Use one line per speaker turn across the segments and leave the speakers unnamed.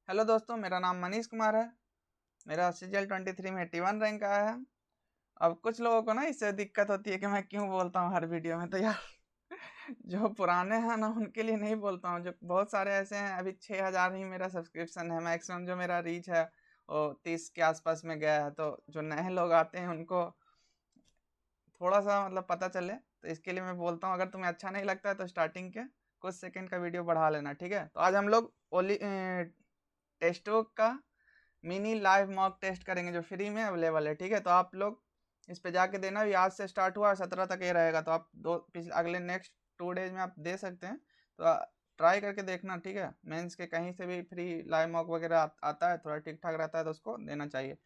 Hello दोस्तों, मेरा नाम मनीष कुमार है। मेरा सीजीएल 23 में 81 रैंक आया है। अब कुछ लोगों को ना इससे दिक्कत होती है कि मैं क्यों बोलता हूँ हर वीडियो में, तो यार जो पुराने हैं ना उनके लिए नहीं बोलता हूँ। जो बहुत सारे ऐसे हैं, अभी 6000 ही मेरा सब्सक्रिप्शन है, मैक्सिमम जो मेरा रीच है वो 30 के आसपास में गया है। तो जो नए लोग आते हैं उनको थोड़ा सा मतलब पता चले, तो इसके लिए मैं बोलता हूँ। अगर तुम्हें अच्छा नहीं लगता है तो स्टार्टिंग के कुछ सेकंड का वीडियो बढ़ा लेना, ठीक है। तो आज हम लोग ओली टेस्टो का मिनी लाइव मॉक टेस्ट करेंगे जो फ्री में अवेलेबल है, ठीक है। तो आप लोग इस पे जाके देना। ये आज से स्टार्ट हुआ और 17 तक ये रहेगा, तो आप अगले नेक्स्ट 2 डेज में आप दे सकते हैं। तो ट्राई करके देखना, ठीक है। मेंस के कहीं से भी फ्री लाइव मॉक वगैरह आता है, थोड़ा ठीक ठाक रहता है, तो उसको देना चाहिए।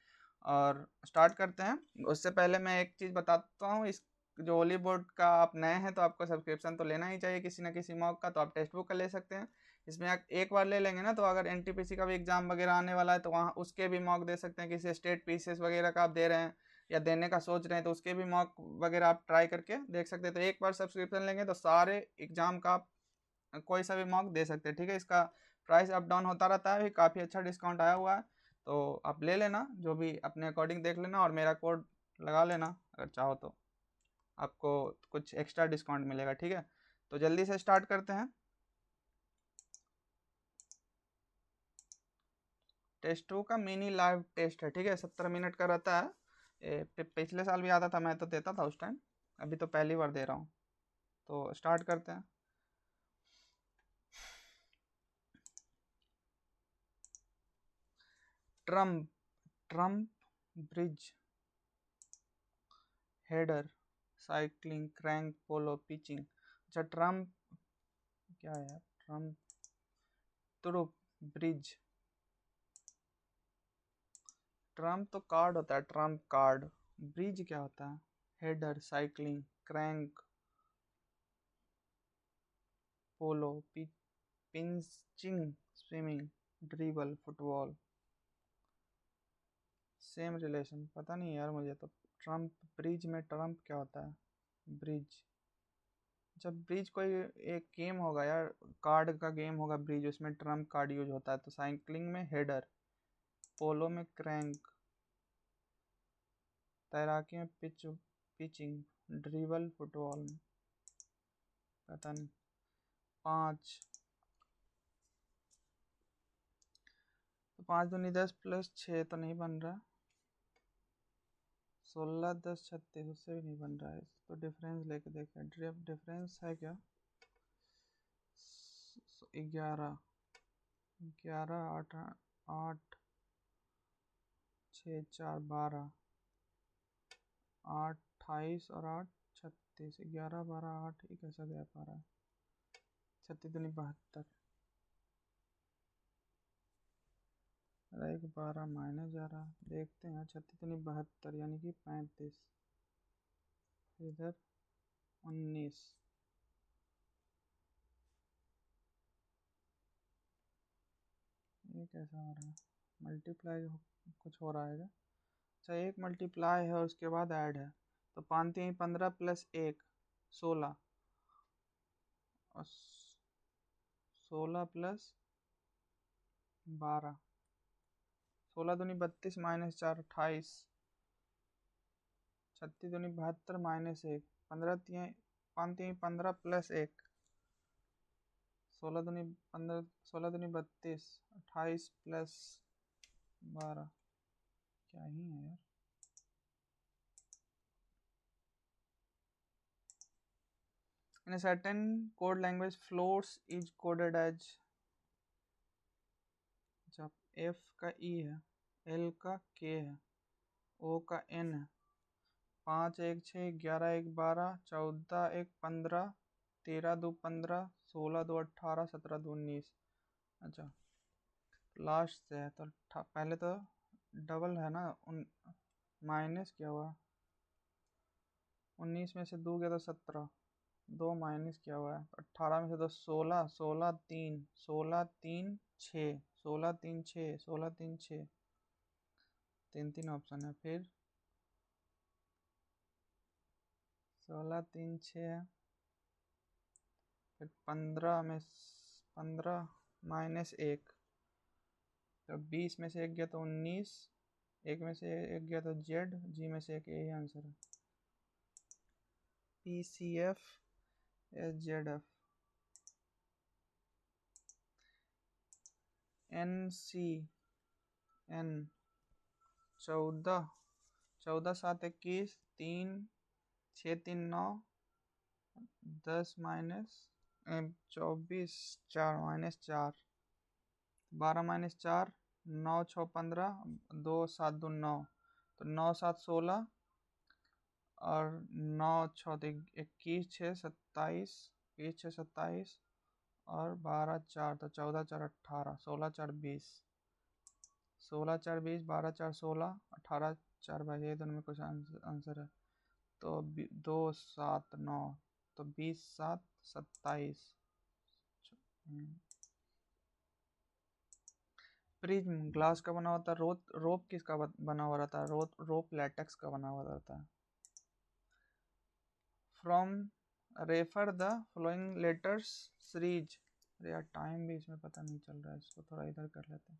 और स्टार्ट करते हैं। उससे पहले मैं एक चीज़ बताता हूँ। इस जो ओली बोर्ड का आप नए हैं तो आपको सब्सक्रिप्शन तो लेना ही चाहिए किसी न किसी मॉक का। तो आप टेक्स्ट बुक का ले सकते हैं। इसमें एक बार ले लेंगे ना, तो अगर एनटीपीसी का भी एग्जाम वगैरह आने वाला है तो वहाँ उसके भी मॉक दे सकते हैं। किसी स्टेट पीसीएस वगैरह का आप दे रहे हैं या देने का सोच रहे हैं तो उसके भी मॉक वगैरह आप ट्राई करके देख सकते हैं। तो एक बार सब्सक्रिप्शन लेंगे तो सारे एग्जाम का आप कोई सा भी मॉक दे सकते हैं, ठीक है। इसका प्राइस अप डाउन होता रहता है, अभी काफ़ी अच्छा डिस्काउंट आया हुआ है। तो आप ले लेना, जो भी अपने अकॉर्डिंग देख लेना, और मेरा कोड लगा लेना अगर चाहो तो आपको कुछ एक्स्ट्रा डिस्काउंट मिलेगा, ठीक है। तो जल्दी से स्टार्ट करते हैं। टेस्ट 2 का मिनी लाइव टेस्ट है, ठीक है। 17 मिनट का रहता है। पिछले साल भी आता था, मैं तो देता था उस टाइम। अभी तो पहली बार दे रहा हूँ। तो स्टार्ट करते हैं। Trump trump bridge, header, cycling, crank, polo, pitching. अच्छा, ट्रम्प क्या है यार? ट्रम्प तुरुप ब्रिज। ट्रम्प तो कार्ड होता है, ट्रम्प कार्ड। ब्रिज क्या होता है? Header, cycling, crank, polo, pinching, swimming, dribble, football. Same relation पता नहीं यार मुझे तो। ट्रम्प ब्रिज में ट्रम्प क्या होता है? ब्रिज, जब ब्रिज कोई एक गेम होगा यार, कार्ड का गेम होगा ब्रिज, उसमें ट्रम्प कार्ड यूज होता है। तो साइकिलिंग में हेडर, पोलो में क्रैंक, तैराकी में पिचिंग, ड्रिबल फुटबॉल में पता नहीं। 5, तो 5 दूनी 10 + 6 तो नहीं बन रहा। 16 10 36 उससे भी नहीं बन रहा है। तो डिफरेंस लेके देखें, डिफरेंस है क्या? 11, 11 8 8 6 4 12, 8 28 और 8 36, 11 12 8, ये कैसा गैप आ रहा है? 36 दूनी 72, एक 12 माइनस जा रहा, देखते हैं। 36 दूनी 72 यानी कि 35, इधर 19। ये कैसा हो रहा है? मल्टीप्लाई कुछ हो रहा है क्या? अच्छा, एक मल्टीप्लाई है और उसके बाद ऐड है। तो 5 3 15 +1 16, और 16 + 12, 16 दूनी 32 -4 28, 36 दूनी 72 -1, 5 3 15 +1, 16 दूनी 15, 16 दूनी 32, 28 + 12, क्या ही है यार। In a certain code language, floats is coded as, अच्छा, F का E है, L का K है, O का N है। 5 1 6 11 1 12 14 1 15 13 2 15 16 2 18 17 2 19। अच्छा, लास्ट से है तो पहले तो डबल है ना। माइनस क्या हुआ? 19 में से 2 गया तो 17, 2 माइनस क्या हुआ है? 18 में से 2 16, 16 3, 16 3 6, 16 3 6, 16 3 6, 3 ऑप्शन है। फिर 16 3 6 है। फिर 15 में 15 -1, तो 20 में से एक गया तो 19, एक में से एक गया तो जेड, जी में से एक, यही आंसर है। PCF SZF। NCN 14, 14 7 21, 3 6 3 9, 10 minus 24, 4 minus 4, 12 minus 4, 9 6 15, 2 7 2 9, तो 9 7 16, और 9 6 21 6 27, 21 6 27, और 12 4, तो 14 4 18, 16 4 20, 16 4 20, 12 4 16, 18 4 22, ये दोनों में कुछ आंसर है। तो 2 7 9, तो 20 7 27। प्रिज्म ग्लास का बना होता है। रोप किसका बना हुआ रहता है? रोप लैटेक्स का बना हुआ रहता है। From refer the flowing letters series. अरे यार टाइम भी इसमें पता नहीं चल रहा है, इसको थोड़ा इधर कर लेते हैं।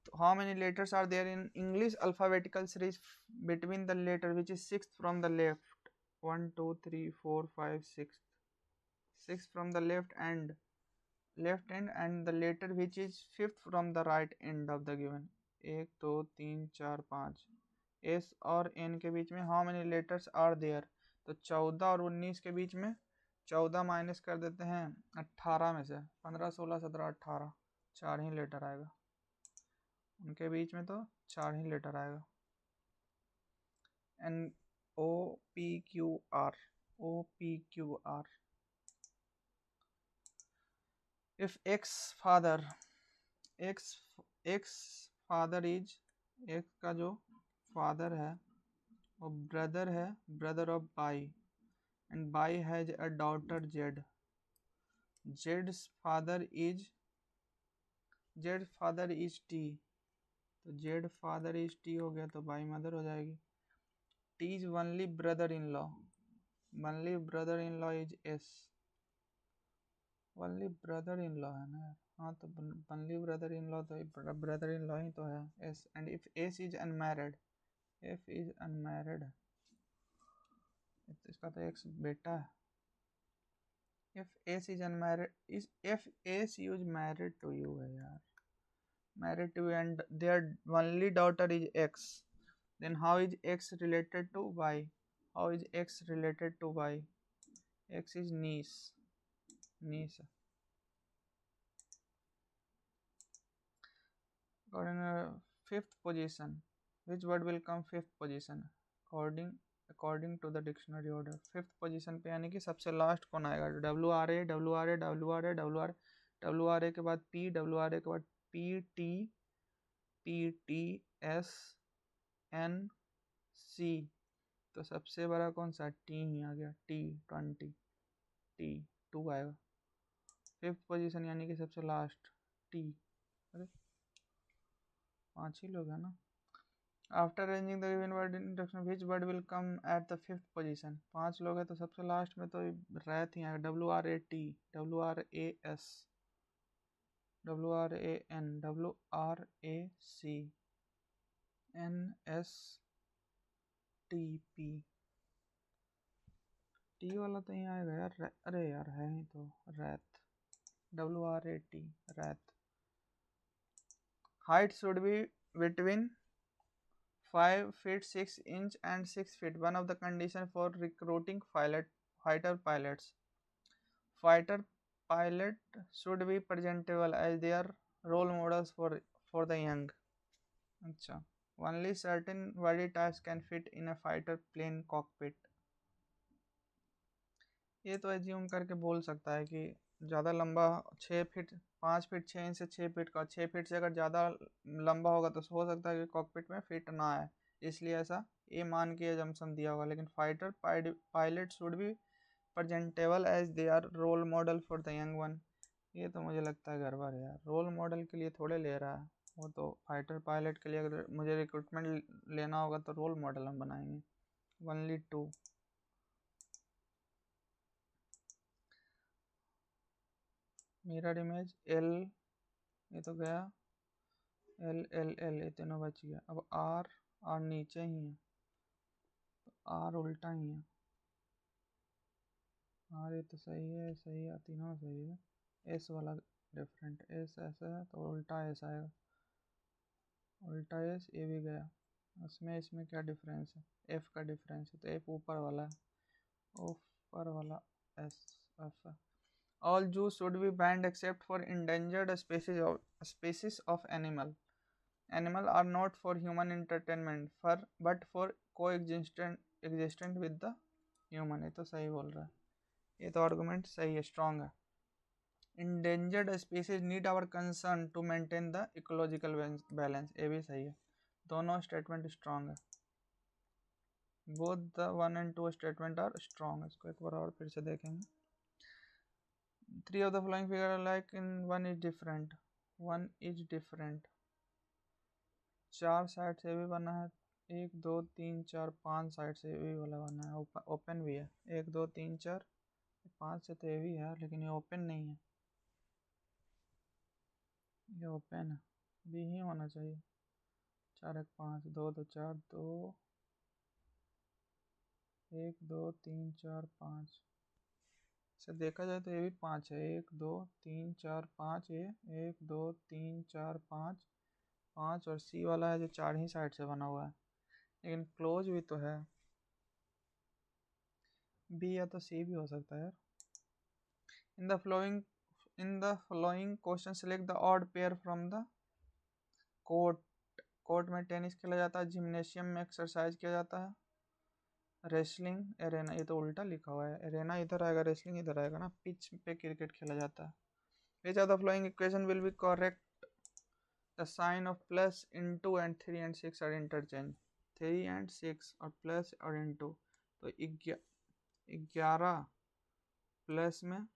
तो how many letters are there in English alphabetical series between the letter which is sixth from the left? 1 2 3 4 5 6, 6 from the left end and the letter which is fifth from the right end of the given। 1 2 3 4 5, S और N के बीच में how many letters are there? तो 14 और 19 के बीच में 14 minus कर देते हैं 18 में से, 15 16 17 18, 4 ही लेटर आएगा उनके बीच में, तो 4 ही लेटर आएगा। NOPQR OPQR। If X father is X का जो फादर है वो brother of by, and by has a daughter Z. Jades father is T, तो जेड फादर इज टी हो गया, तो बाई मदर हो जाएगी। T is only brother in law is S. Only brother in law है ना यार, हाँ तो वनली ब्रदर इन लॉ तो ब्रदर इन लॉ ही तो है S. And if S is unmarried, इसका तो एक बेटा है। if S is unmarried, if S is married to you है यार, married to you and their only daughter is X, then how is X related to Y? How is X related to Y? X is niece। According fifth position, which word will come fifth position according to the dictionary order? fifth position पे यानी कि सबसे last कौन आएगा? WRA के बाद P, WRA के बाद PT, PTS, NC, तो सबसे बड़ा कौन सा? T ही आ गया, T20, T2 आएगा। फिफ्थ पोजीशन यानी कि सबसे लास्ट T। अरे 5 ही लोग हैं ना। After arranging the given word introduction which word will come at the fifth position? 5 लोग हैं तो सबसे लास्ट में तो रैत ही आएगा। WRAT, WRAS, WRAN, WRAC, NSTP। T वाला तो यहाँ आएगा यार, अरे यार है ही तो रैत, WRAT, Rait. Height should be between 5 feet 6 inch and 6 feet, one of the condition for recruiting fighter pilots। Fighter pilot should be presentable as their role models for the young। अच्छा, only certain body types can fit in a fighter plane cockpit। ये तो assume करके बोल सकता है कि ज़्यादा लंबा 6 फीट 5 फीट 6 इंच से 6 फीट का, 6 फीट से अगर ज़्यादा लंबा होगा तो हो सकता है कि कॉकपिट में फिट ना आए, इसलिए ऐसा ये मान के एजम्पशन दिया होगा। लेकिन fighter pilot should be presentable as they are role model for the young one. ये तो मुझे लगता है गड़बड़ है यार, रोल मॉडल के लिए थोड़े ले रहा है वो, तो फाइटर पायलट के लिए अगर मुझे रिक्रूटमेंट लेना होगा तो रोल मॉडल हम बनाएंगे। ओनली 2। मिरर इमेज एल, ये तो गया, एल एल एल, ये तीनों बच गया। अब आर, आर नीचे ही है तो आर उल्टा ही है। आर ये तो सही है, सही है, तीनों सही है। एस वाला डिफरेंट, एस ऐसा है तो उल्टा एस आएगा, उल्टा एस, ये भी गया। इसमें क्या डिफरेंस है, एफ का डिफरेंस है, तो एफ ऊपर वाला है, ऊपर वाला एस, एफ है। All Jews should be banned except for endangered species of animal. Animal are not for human entertainment, but for coexistent with the human. ये तो सही बोल रहा है, ये तो आर्गुमेंट सही है, स्ट्रॉन्ग है। Endangered species need our concern to maintain the ecological balance, ये भी सही है। दोनों स्टेटमेंट स्ट्रॉन्ग है, both the 1 and 2 statement are strong. इसको एक बार और फिर से देखेंगे। 3 of the following figure are like in one is different। 4 side से भी बना है, 1 2 3 4 5 साइड से भी वाला बना है, ओपन भी है। 1 2 3 4 5 से तो ये भी है, लेकिन ये ओपन नहीं है, ये ओपन है, बी ही होना चाहिए। 4 1 5, 2 2 4 2, 1 2 3 4 5 से देखा जाए तो ये भी 5 है। 1 2 3 4 5, ये 1 2 3 4 5 5, और सी वाला है जो 4 ही साइड से बना हुआ है, लेकिन क्लोज भी तो है। बी या तो सी भी हो सकता है यार। In the flowing question select the odd pair from the court. Court में टेनिस खेला जाता है, जिम्नेशियम में एक्सरसाइज किया जाता है, रेसलिंग एरेना, ये तो उल्टा लिखा हुआ है, एरेना इधर आएगा, रेसलिंग इधर आएगा ना, पिच पे क्रिकेट खेला जाता है। Which are the following equation will be correct. The sign of plus, into and 3 and 6 are interchange. 3 and 6 और प्लस और इनटू, तो 11 प्लस में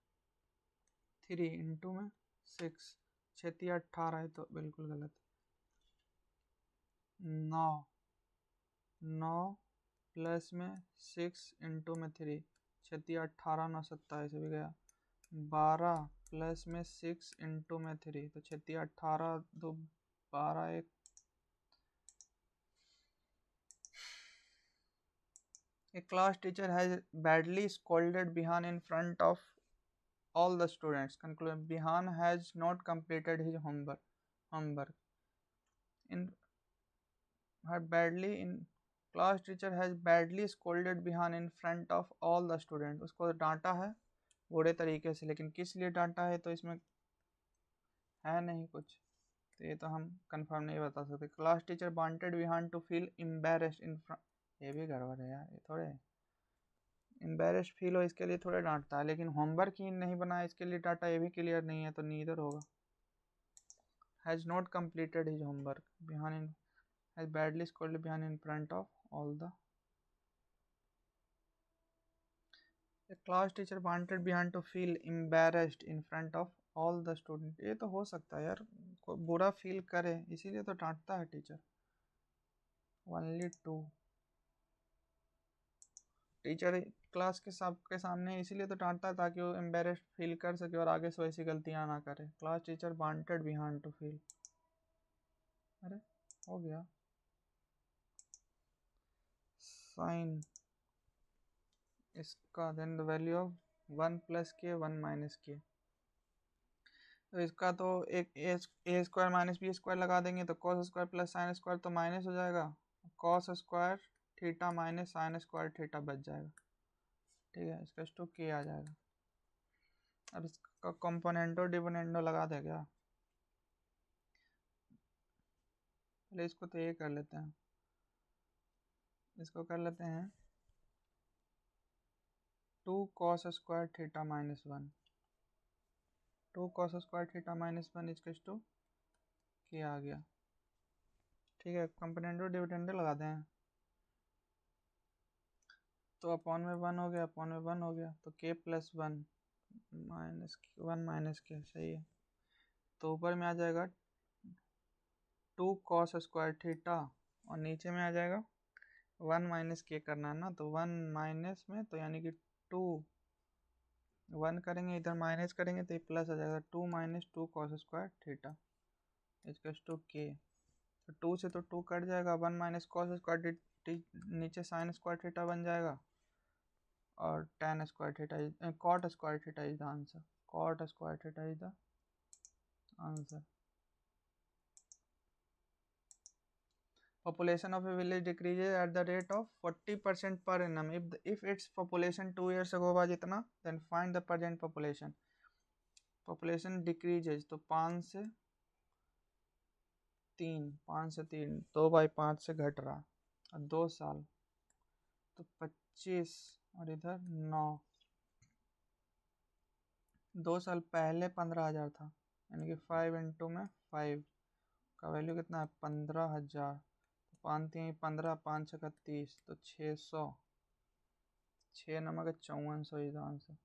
3 इंटू में 6, 6 18 है, तो बिल्कुल गलत। 9 प्लस में 6 इंटू में 3, 6 18 9 27 भी गया। 12 प्लस में 6 इंटू में 3, तो 6 18 2 12 1। A class teacher has badly scolded Bihan in front of all the students. Conclusion: Bihan has not completed his homework. In class teacher has badly scolded Bihan in front of all the students. उसको डांटा है बुरे तरीके से, लेकिन किस लिए डांटा है तो इसमें है नहीं कुछ, तो ये तो हम कंफर्म नहीं बता सकते। Class teacher wanted Vihan to feel embarrassed in front, ये भी गड़बड़ है यार, ये थोड़े एम्बैरेस्ड फील हो इसके लिए थोड़े डांटता है, लेकिन होमवर्क ही नहीं बनाया इसके लिए डांटा, ये भी क्लियर नहीं है, तो नीदर होगा। Has not completed his homework, Bihan in has badly scolded Bihan in front of all the. A class teacher wanted Bihan to feel embarrassed in front of all the students, ये तो हो सकता है यार, कोई बुरा feel करे इसीलिए तो डांटता है टीचर। Only 2, टीचर क्लास के सबके सामने इसीलिए तो डांटता है ताकि वो एम्बेरेस्ड फील कर सके और आगे से वैसी गलतियां ना करे। Class teacher wanted Bihan to feel, अरे हो गया। साइन इसका then the value of 1 plus k 1 minus k, तो इसका तो एक A square minus B square लगा देंगे तो cos square plus sine square तो माइनस हो जाएगा, cos square theta minus sine square theta बच जाएगा। ठीक है, इसका टू के आ जाएगा। अब इसका कंपोनेंटो डिविडेंडो लगा दे क्या, पहले इसको तो ये कर लेते हैं, इसको कर लेते हैं 2 cos square theta minus 1, 2 cos square theta minus 1 इसका टू के आ गया। ठीक है, कंपोनेंटो डिविडेंडो लगा दें, तो अपॉन में 1 हो गया, अपॉन में 1 हो गया, तो के प्लस 1 माइनस के, सही है। तो ऊपर में आ जाएगा 2 cos स्क्वायर थीटा और नीचे में आ जाएगा 1 माइनस के करना है ना, तो 1 माइनस में तो यानी कि 2 1 करेंगे, इधर माइनस करेंगे तो ये प्लस आ जाएगा, 2 minus 2 cos square theta equals to k. तो 2 से तो 2 कट जाएगा, 1 माइनस कॉस स्क्वायर नीचे साइन स्क्वायर थीटा बन जाएगा, और tan square theta cot square theta is the answer. Cot square theta is the answer. Population of a village decreases at the rate of 40% per annum if its population 2 years ago was इतना, then find the present population। population decreases तो 5 से 3 2/5 से घट रहा, और 2 साल तो 25 और इधर 9, 2 साल पहले 15,000 था, यानी कि 5 इंटू में 5 का वैल्यू कितना है 15,000। 5×3 = 15, 5 × 30 तो 600, 6 नमक 5400 is the answer.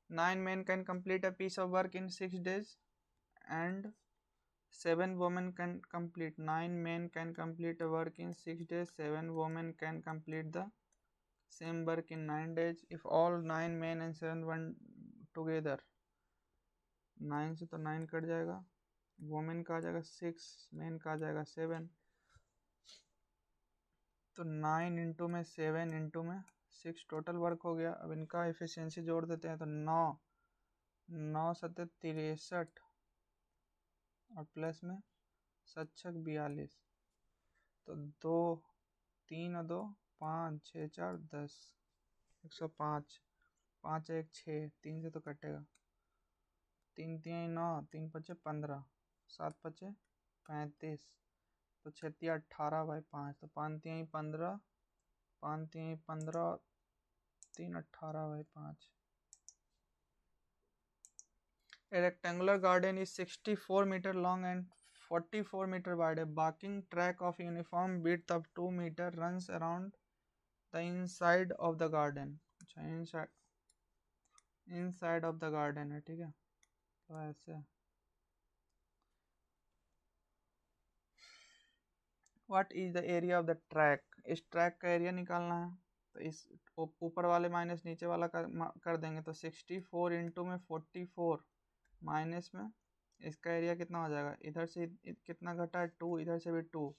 9 men can complete a piece of work in 6 days and 7 women can complete 9 men can complete a work in 6 days, 7 women can complete the same work in 9 days if all 9 men and 7 women together। 9 से तो 9 cut जाएगा, women का आ जाएगा 6, man का आ जाएगा 7, तो 9 into में 7 into में 6 टोटल वर्क हो गया। अब इनका एफिशिएंसी जोड़ देते हैं तो 9 9 7 63 और प्लस में 7 6 42, तो 2 3 और 2 5 6 4 10 105, 5 1 6, 3 से तो कटेगा, 3 3 9, 3 5 15, 7 5 35, तो 6 18/5, तो 5 3 15, 5 3 15, 3 18/5। A rectangular garden is 64 meter long and 44 meter wide. A barking track of uniform width of 2 meter runs around the inside of the garden। अच्छा, inside of the garden है, ठीक है, तो ऐसे। What is the area of the track? इस track का area निकालना है, तो इस ऊपर वाले माइनस नीचे वाला कर देंगे, तो 64 इंटू में 44 माइनस में इसका एरिया कितना हो जाएगा, इधर से कितना घटा है 2, इधर से भी 2,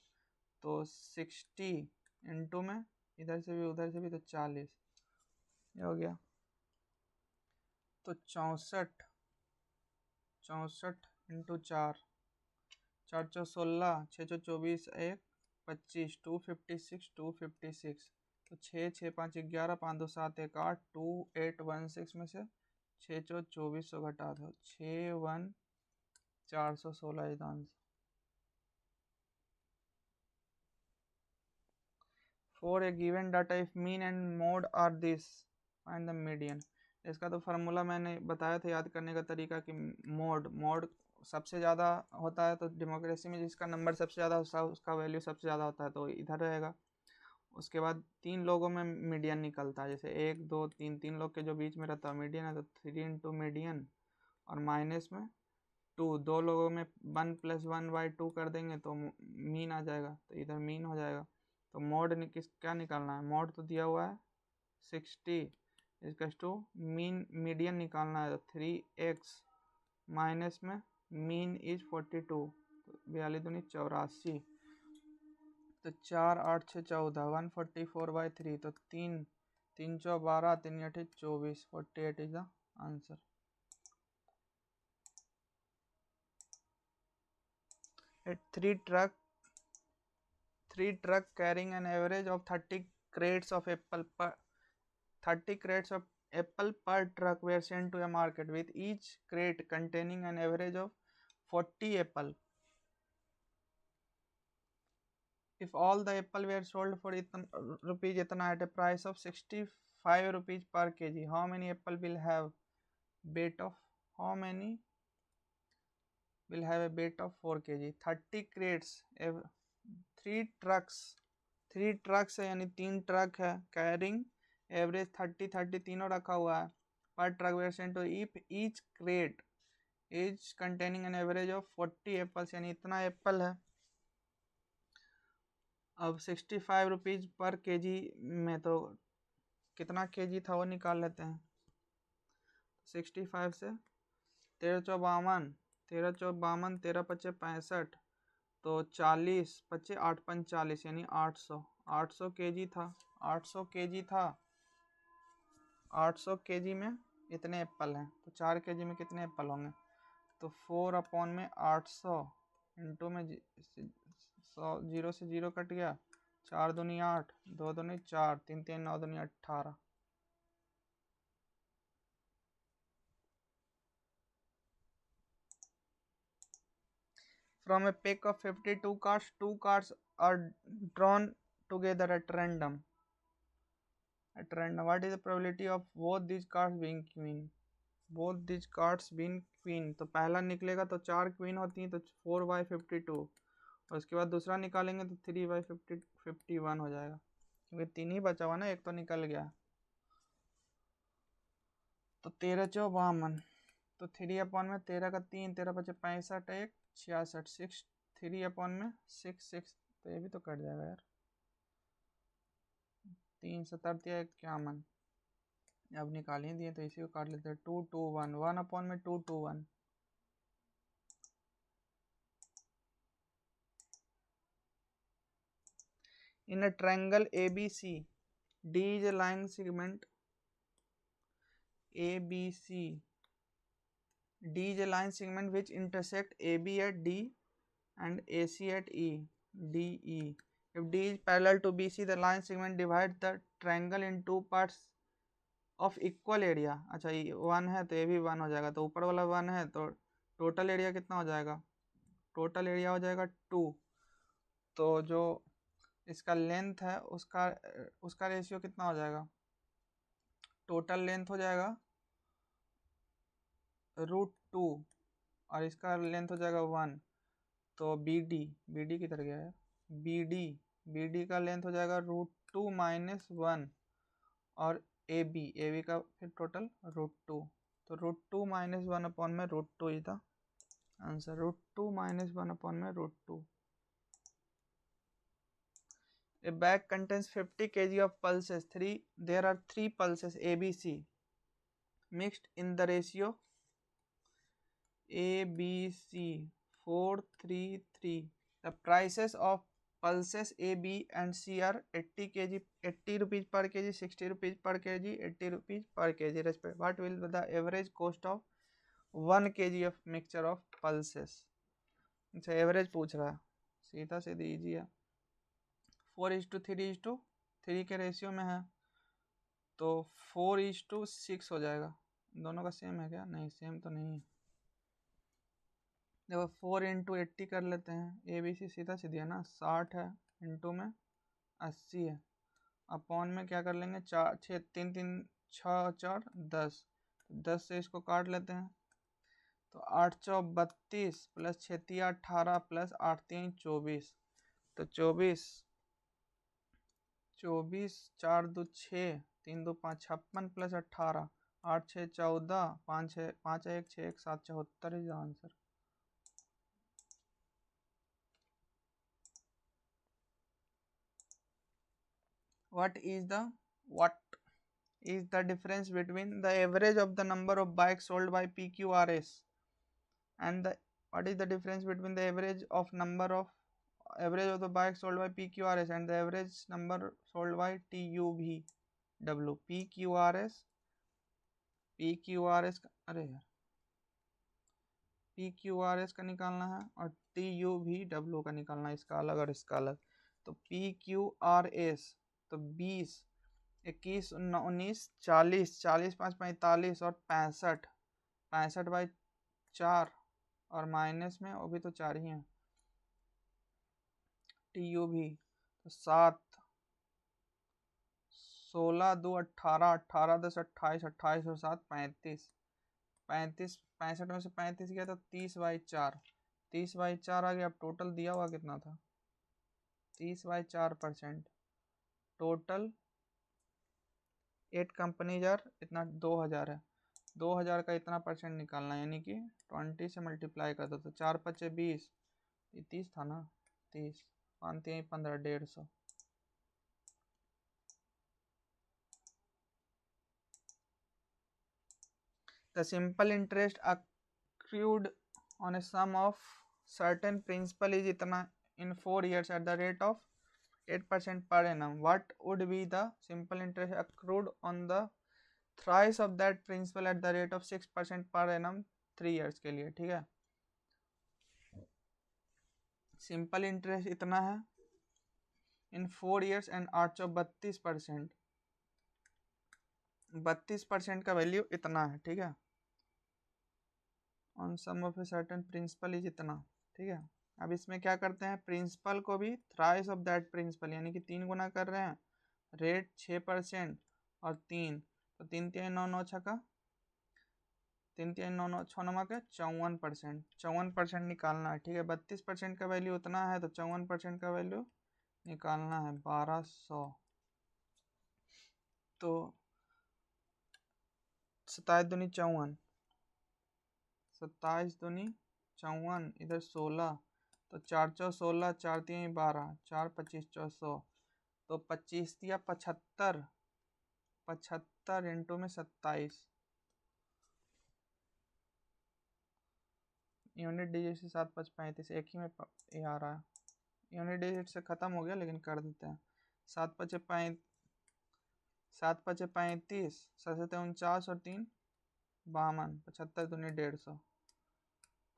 तो 60 इंटू में इधर से भी उधर से भी तो 40, ये हो गया, तो 64 इंटू 4, 4 4 16, 6 6 24, 1 25, 256 256, तो 6 6 5 11, 5 2 7 1 8, 2 8 1 6 में से 6 4 2400 घटा दो, 6 1 416 is answer. For a given data if mean and mode are this, find the median। इसका तो फार्मूला मैंने बताया था याद करने का तरीका कि मोड सबसे ज़्यादा होता है, तो डेमोक्रेसी में जिसका नंबर सबसे ज़्यादा होता है उसका वैल्यू सबसे ज़्यादा होता है, तो इधर रहेगा। उसके बाद 3 लोगों में मीडियन निकलता है, जैसे 1 2 3, 3 लोग के जो बीच में रहता है मीडियन है, तो 3 इंटू मीडियन और माइनस में 2, 2 लोगों में 1 + 1/2 कर देंगे तो मीन आ जाएगा, तो इधर मीन हो जाएगा। तो मोड क्या निकालना है, मोड तो दिया हुआ है 60 इक्वल्स टू मीन, मीडियन निकालना है, तो 3x माइनस में मीन इज 42, 42 दूनी 84, तो 4 8 6 14, 144/3, तो 3 3 4 12, 3 8 24, 48 is the answer. Three truck carrying an average of 30 crates of apple per truck were sent to a market with each crate containing an average of 40 apple। If all the apple were sold for rupees itna at a price of 65 rupees per kg, how many apple will have weight of 4 kg? 30 crates, 3 trucks है, यानी 3 truck है, carrying average 30 तीनों रखा हुआ है, पर truck were sent to each crate is containing an average of 40 apples, यानी इतना एप्पल है, अब 65 रुपीज़ पर केजी में तो कितना केजी था वो निकाल लेते हैं। 65 से 13 चौ बावन 13×5 = 65, तो 40 × 5 = 40 यानी 800 केजी था। 800 केजी था। 800 केजी में इतने एप्पल हैं, तो 4 केजी में कितने एप्पल होंगे? तो 4/800 इंटू में 100, 0 से 0 कट गया, 4 दूनी 8, 2 दूनी 4, 3 3 9 दूनी 18। From a pack of 52 cards, 2 cards are drawn together at random. What is the probability of both these cards being queen? Both these cards being queen, तो पहला निकलेगा तो 4 क्वीन होती हैं, तो 4/52, और उसके बाद दूसरा निकालेंगे तो 3/51 हो जाएगा, क्योंकि 3 ही बचा हुआ ना, एक तो निकल गया। तो 13 चौ 52, तो 3/13 का 3, 13×5 = 1, 66, 6 3/6, तो ये भी तो कट जाएगा यार। 3 7 51, अब निकाल ही दिए तो इसी को काट लेते हैं। 2 2 1, 1/2 2 1। In a triangle ABC, D is a line segment ABC. D is a line segment which intersect AB at D and AC at E, DE. If D is parallel to BC, the line segment divides the triangle in two parts of equal area. अच्छा, ये 1 है तो ये भी 1 हो जाएगा, तो ऊपर वाला 1 है तो टोटल एरिया कितना हो जाएगा? टोटल एरिया हो जाएगा 2। तो जो इसका लेंथ है उसका रेशियो कितना हो जाएगा? टोटल लेंथ हो जाएगा √2 और इसका लेंथ हो जाएगा 1। तो BD किधर गया है? BD का लेंथ हो जाएगा √2 - 1, और AB का फिर टोटल √2, तो √2 - 1 √2 is the answer. √2 - 1 √2। A bag contains 50 kg of pulses. There are 3 pulses ABC mixed in the ratio ABC 4:3:3. The prices of pulses A, B and C are 80 rupees per kg, 60 rupees per kg, 80 rupees per kg respect. What will be the average cost of 1 kg of mixture of pulses? अच्छा, average पूछ रहा है, सीधा सीधी easy है। 4:3:3 के ratio में है, तो 4:6 हो जाएगा। दोनों का सेम है क्या? नहीं, सेम तो नहीं है। देखो 4 × 80 कर लेते हैं। ABC सीधा सीधी है ना, 60 है, इंटू में 80 है, अपॉन में क्या कर लेंगे? 4 6 3 3 6 4 10, 10 से इसको काट लेते हैं, तो 8 चौक 32 प्लस 6 तिया 18 प्लस 8 3 24, तो 24 4 2 6 3 2 5 56 plus 18 8 6 14 5 1 6 1 7 74 is answer. What is the difference between the average of the number of bikes sold by PQRS and what is the difference between the average of the bikes sold by PQRS and the average number sold by TUVW? PQRS अरे यार, PQRS का निकालना है और TUVW का निकालना है, इसका अलग और इसका अलग। तो PQRS तो 20 21 19 40 40 5 45 और 65/4 और माइनस में वो भी तो 4 ही हैं। TUV तो 7 16 2 18 18 10 28 28 और 7 35 65 में से 35 गया तो 30/4 30/4 आ गया। अब टोटल दिया हुआ कितना था? 30/4%। टोटल 8 कंपनीज आर इतना 2000 है, 2000 का इतना परसेंट निकालना, यानी कि 20 से मल्टीप्लाई कर दो तो 4 × 5 = 20, 30 था ना, 30 5 3 15 150। The simple interest accrued on a sum of certain principal is itna in 4 years at the rate of 8% per annum. What would be the simple interest accrued on the thrice of that principal at the rate of 6% per annum 3 years के लिए? ठीक है, simple interest इतना है इन 4 years and 832%, 32% का value इतना है। ठीक है, on sum of a certain principal is इतना। ठीक है, अब इसमें क्या करते हैं, प्रिंसिपल को भी थ्राइस ऑफ दैट प्रिंसिपल यानी कि 3 गुना कर रहे हैं, रेट 6% और 3, तो 3 3 9 9 छका 3 3 9 9 6 नमक है 54%, 54% निकालना है। ठीक है, 32% का वैल्यू उतना है तो 54% का वैल्यू निकालना है 1200। तो 27 दूनी 54, 27 दूनी 54, इधर 16, तो 4 4 16, 4 3 12, 4 25 400, तो 25 या 75, 75 इंटू में 27, यूनिट डिजिट से 7 5 35, एक ही में ये आ रहा है, यूनिट डिजिट से ख़त्म हो गया लेकिन कर देते हैं। 7 5 35, 7 5 35, 7 49 और 3 52, 75 दूनी 150,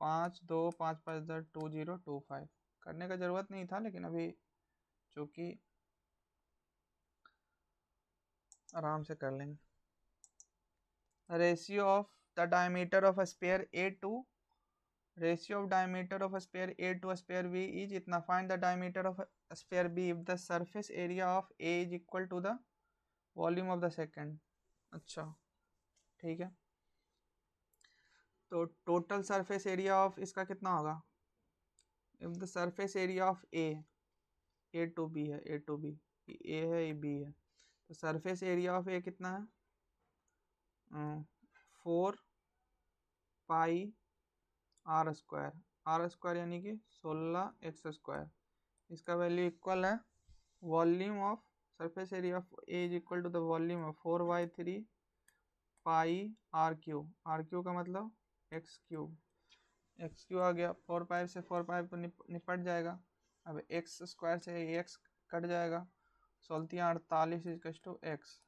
5 2 5 5 10 2025। करने का ज़रूरत नहीं था लेकिन अभी चूँकि आराम से कर लेंगे। Ratio of the diameter of a sphere A to, ratio of diameter of a sphere A to a sphere B is इतना। Find the diameter of a sphere B if the surface area of A is equal to the volume of the second. अच्छा ठीक है, तो total surface area of इसका कितना होगा, if the surface area of A to B है, A to B, ए है A B है, तो सरफेस एरिया ऑफ ए कितना है 4 pi r square, r square यानी कि 16x²। इसका वैल्यू इक्वल है volume of surface area of A is equal to the volume of 4/3 pi r cube, r cube का मतलब एक्स क्यूब, एक्स क्यूब आ गया, 4 पाई से 4 पाई तो निपट जाएगा। अब एक्स स्क्वायर से एक्स कट जाएगा, 16 48 इक्वल टू एक्स।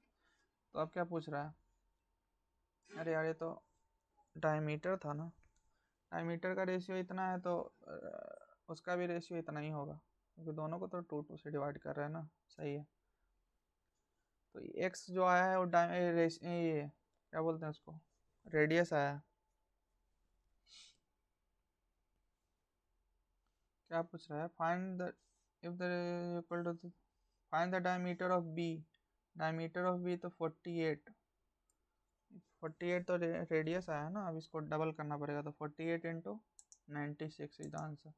तो अब क्या पूछ रहा है, अरे यार ये तो डायमीटर था ना, डायमीटर का रेशियो इतना है तो उसका भी रेशियो इतना ही होगा क्योंकि दोनों को तो 2 2 से डिवाइड कर रहे हैं ना, सही है। तो एक्स जो आया है वो ये क्या बोलते हैं उसको, रेडियस आया है। क्या पूछ रहा है, find the if the equal to, find the diameter of B, diameter of B तो 48, 48 तो रेडियस आया है ना, अब इसको डबल करना पड़ेगा, तो 48 into 96 is the answer.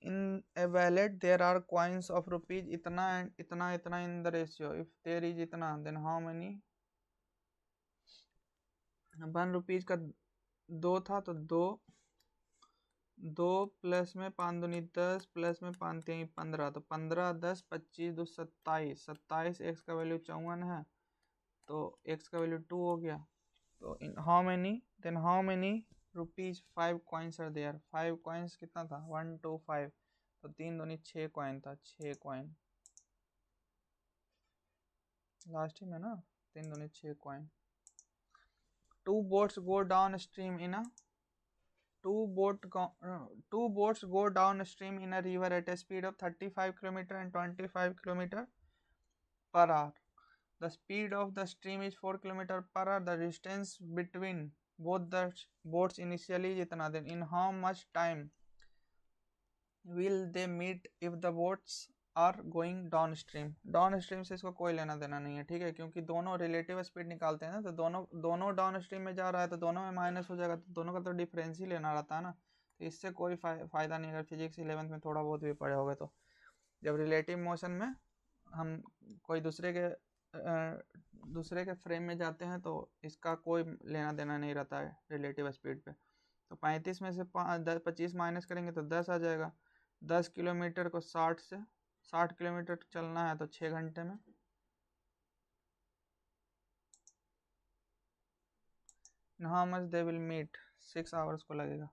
In a wallet there are coins of rupees इतना and इतना इतना in the ratio. If there is इतना then how many, 1 रुपीज का 2 था तो 2 प्लस में 5 दूनी 10 प्लस में 5 3 15, तो 15 10 25 2 27, 27 एक्स का वैल्यू 54 है तो एक्स का वैल्यू 2 हो गया। तो in how many rupees 5 coins are there, 5 coins कितना था 1 2 5, तो 3 दूनी 6 कॉइन था, 6 कॉइन लास्ट में ना, 3 दूनी 6 coin. 2 boats go downstream in a 2 boats go downstream in a river at a speed of 35 km and 25 km per hour. The speed of the stream is 4 km per hour. The distance between both the boats initially is itna, then in how much time will they meet if the boats are going downstream. Downstream से इसको कोई लेना देना नहीं है, ठीक है, क्योंकि दोनों रिलेटिव स्पीड निकालते हैं ना, तो दोनों डाउन स्ट्रीम में जा रहा है तो दोनों में माइनस हो जाएगा, तो दोनों का तो डिफरेंस ही लेना रहता है ना, तो इससे कोई फ़ायदा नहीं। अगर फिजिक्स 11th में थोड़ा बहुत भी पढ़े होगे तो जब रिलेटिव मोशन में हम कोई दूसरे के फ्रेम में जाते हैं तो इसका कोई लेना देना नहीं रहता है रिलेटिव स्पीड पे। तो 35 में से 25 माइनस करेंगे तो 10 आ जाएगा। 10 किलोमीटर को 60 किलोमीटर चलना है तो 6 घंटे में। How much they will meet, 6 hours को लगेगा।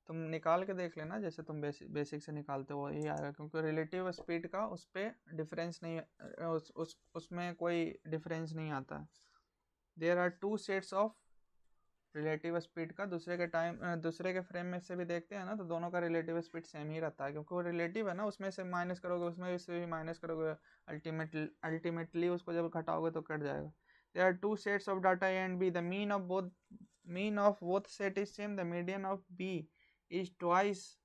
तुम निकाल के देख लेना, जैसे तुम बेसिक से निकालते हो यही आएगा, क्योंकि रिलेटिव स्पीड का उस पर डिफरेंस नहीं, उसमें कोई डिफरेंस नहीं आता है। There are 2 sets of relative speed का, दूसरे के फ्रेम में से भी देखते हैं ना, तो दोनों का रिलेटिव स्पीड सेम ही रहता है, क्योंकि वो रिलेटिव है ना, उसमें से माइनस करोगे उसमें से भी माइनस करोगे, अल्टीमेटली उसको जब घटाओगे तो कट जाएगा। There are 2 sets of data A and B, the mean of both set is same, the median of B is twice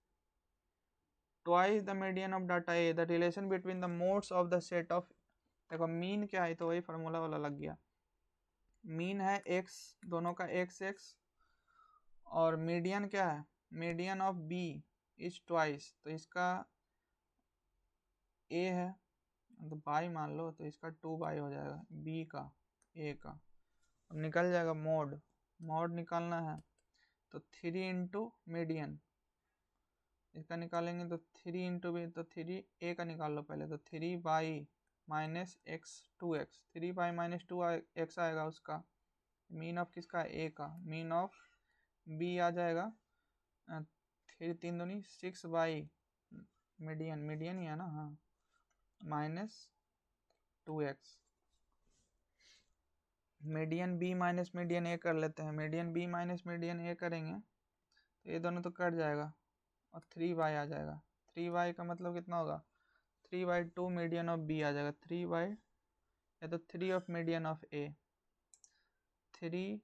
the median of data A, the relation between the modes of the set of, देखो mean क्या है, तो वही formula वाला लग गया। Mean है x, दोनों का x, और मीडियन क्या है, median of b is twice, तो इसका a है तो बाई मान लो, तो इसका 2 बाई हो जाएगा b का a का। अब निकल जाएगा मोड निकालना है तो 3 इंटू मीडियन, इसका निकालेंगे तो 3 इंटू बी, तो 3 ए का निकाल लो पहले, तो 3 by minus x 2x, 3 by minus 2x आएगा उसका। मीन ऑफ किसका, ए का। मीन ऑफ बी आ जाएगा 3 दूनी 6 बाई मीडियन ही है ना, हाँ, minus 2x। Median B minus median A कर लेते हैं, median B minus median A करेंगे तो ये दोनों तो कट जाएगा और 3 बाई आ जाएगा। 3 बाई का मतलब कितना होगा, 3/2 मीडियन ऑफ बी आ जाएगा, 3 बाई या तो 3 of median of A, 3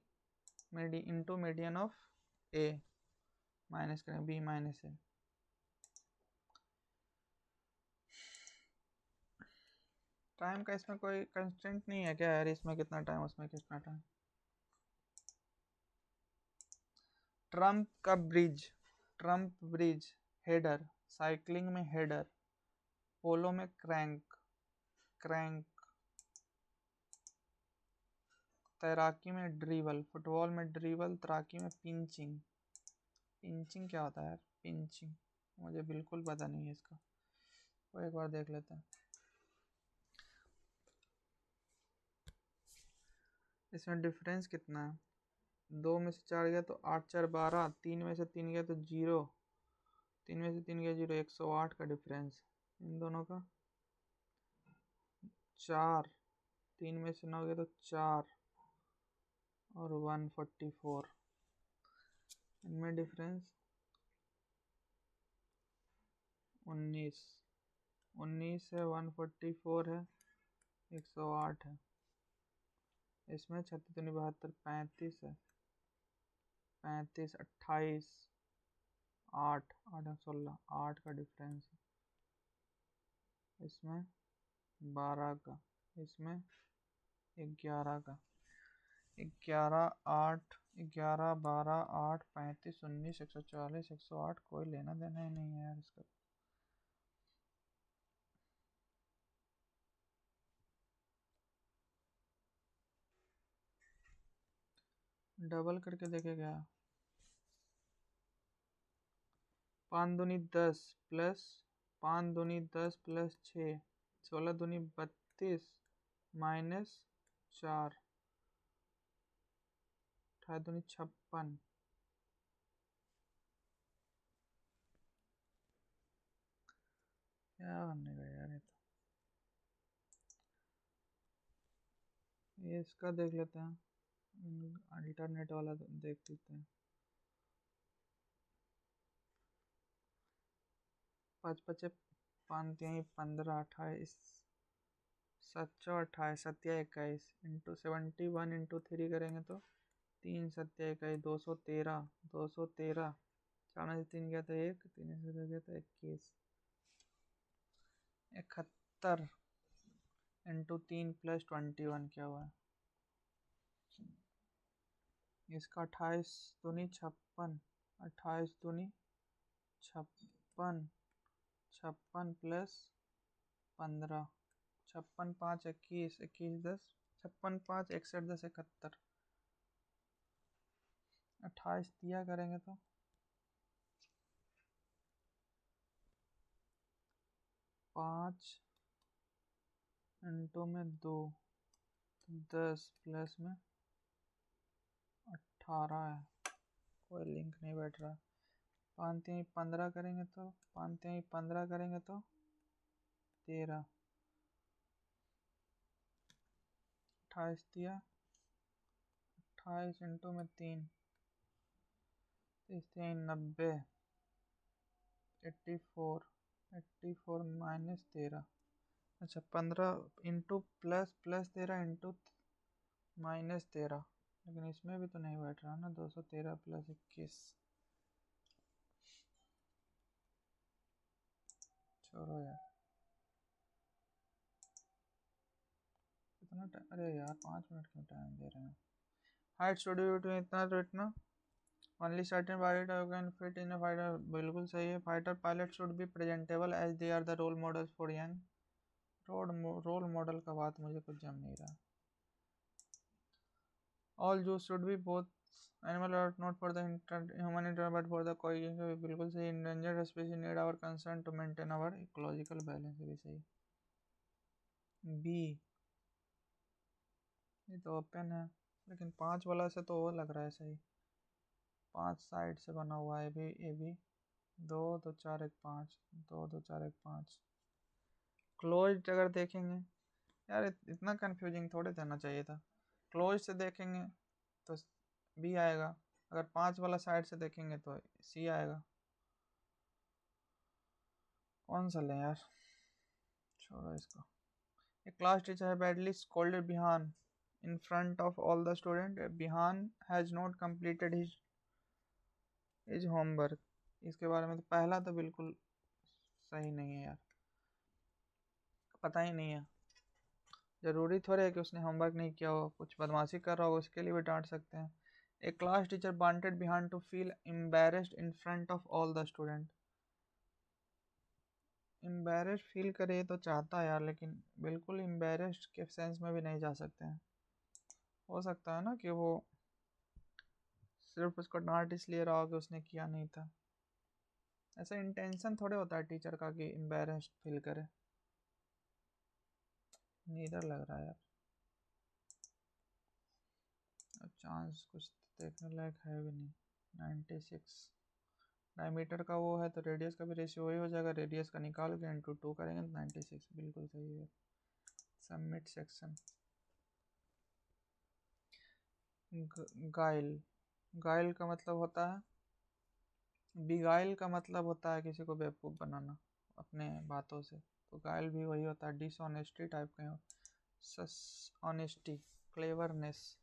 into median of A, minus करें बी माइनस ए। टाइम का इसमें कोई कंस्टेंट नहीं है क्या यार, इसमें कितना टाइम उसमें कितना time. Trump bridge header, cycling में हेडर, पोलो में क्रैंक, तैराकी में ड्रिबल, फुटबॉल में ड्रिबल, तैराकी में पिंचिंग क्या होता है यार, पिंचिंग मुझे बिल्कुल पता नहीं है इसका, वो एक बार देख लेते हैं। इसमें डिफरेंस कितना है, 2 में से 4 गया तो 8 4 12, 3 में से 3 गया तो 0, 3 में से 3 गया 0, 108 का डिफरेंस इन दोनों का। 4, 3 में से 9 गया तो 4 और 144, इनमें डिफरेंस 19 है, 144 है, 108 है। इसमें 36 दूनी 72, 35 है, 35 28 8 16, 8 का डिफरेंस है। इसमें 12 का, इसमें 11 का, 11 8 11 12 8 35 19 140 108, कोई लेना देना ही नहीं है यार इसका। डबल करके देखे क्या, 5 दूनी 10 प्लस 5 दूनी 10 प्लस 6, 16 दूनी 32 माइनस 4, 18 दूनी 56, क्या बनने का यार, ये इसका देख लेते हैं, अल्टरनेट वाला देख लेते हैं। 5 5 5 15 28 7 28 7 21 इंटू 71 इंटू 3 करेंगे तो 3 7 21 213 4 में से 3 गया तो 1, 3 से 2 गया तो 21, 71 इंटू 3 प्लस 21 क्या हुआ, इसका 28 दूनी 56, 28 दूनी 56, 56 प्लस 15, 56 5 21, 21 10, 56 5 61 10 71, 28 दिया करेंगे तो 5 इंटू में 2 10 प्लस में 18 है। कोई लिंक नहीं बैठ रहा। 5 15 करेंगे तो 5 करेंगे तो 13 28 दिया 28 इंटू में 3 90 84 माइनस 13। अच्छा 15 इंटू प्लस 13 इंटू माइनस 13, लेकिन इसमें भी तो नहीं बैठ रहा ना। 213 प्लस 21, छोड़ो यार कितना टाइम। अरे यार 5 मिनट क्यों टाइम दे रहे हैं। हाइट स्टूडियो बिटवीन इतना तो इतना only certain fighter can fit in fighter. बिल्कुल सही है। Fighter pilot should be presentable as they are the role models for young. Role model का बात मुझे कुछ जम नहीं रहा। All zoos should be both animal और not for the human inter but for the कोई। बिल्कुल सही। Endangered species need our concern to maintain our ecological balance. भी सही। बी ये तो ओपन है, लेकिन 5 वाला से तो वो लग रहा है सही। 5 साइड से बना हुआ है भी। A B 2 2 4 1 5 2 2 4 1 5 close. अगर देखेंगे यार इतना कंफ्यूजिंग थोड़े देना चाहिए था। क्लोज से देखेंगे तो बी आएगा, अगर 5 वाला साइड से देखेंगे तो सी आएगा। कौन सा लें यार, छोड़ो इसको। A class teacher has badly scolded Bihan in front of all the students. Bihan has not completed his homework. इसके बारे में तो पहला तो बिल्कुल सही नहीं है यार, पता ही नहीं है। ज़रूरी थोड़े है कि उसने होमवर्क नहीं किया हो, कुछ बदमाशी कर रहा हो उसके लिए भी डांट सकते हैं। A class teacher wanted Bihan to feel embarrassed in front of all the student. Embarrassed feel करे तो चाहता है यार, लेकिन बिल्कुल एम्बेरस्ड के सेंस में भी नहीं जा सकते हैं। हो सकता है ना कि वो सिर्फ उसको डांट इसलिए रहा हो कि उसने किया नहीं था। ऐसा इंटेंशन थोड़े होता है टीचर का कि एम्बेरस्ड फील करे। नीदर लग रहा है यार। अब चांस कुछ देखने लायक है भी नहीं। 96 डायमीटर का वो है तो रेडियस का भी रेशियो वही हो जाएगा। रेडियस का निकाल के इंटू 2 करेंगे तो 96 बिल्कुल सही है। Submit section. गाइल। गाइल का मतलब होता है, बिगाइल का मतलब होता है किसी को बेवकूफ़ बनाना अपने बातों से। तो गाइल भी वही होता है, डिसऑनेस्टी टाइप का। ऑनेस्टी, क्लेवरनेस,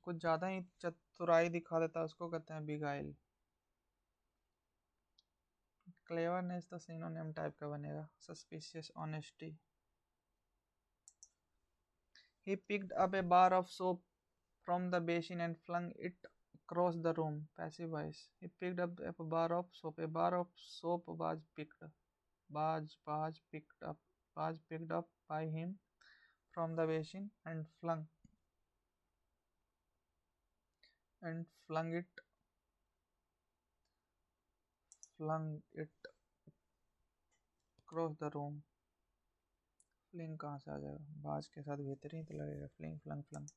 कुछ ज़्यादा ही चतुराई दिखा देता है उसको कहते हैं बिगाइल। क्लेवरनेस तो सिनोनिम टाइप का बनेगा। Suspicious, honesty. He picked up a bar of soap from the basin and flung it across the room. Passive voice. He picked up a bar of soap. A bar of soap was picked up by him from the basin and flung it across the room. Fling कहाँ से आ जाएगा, बाज के साथ भीतर ही तो लगेगा। Fling flung flung.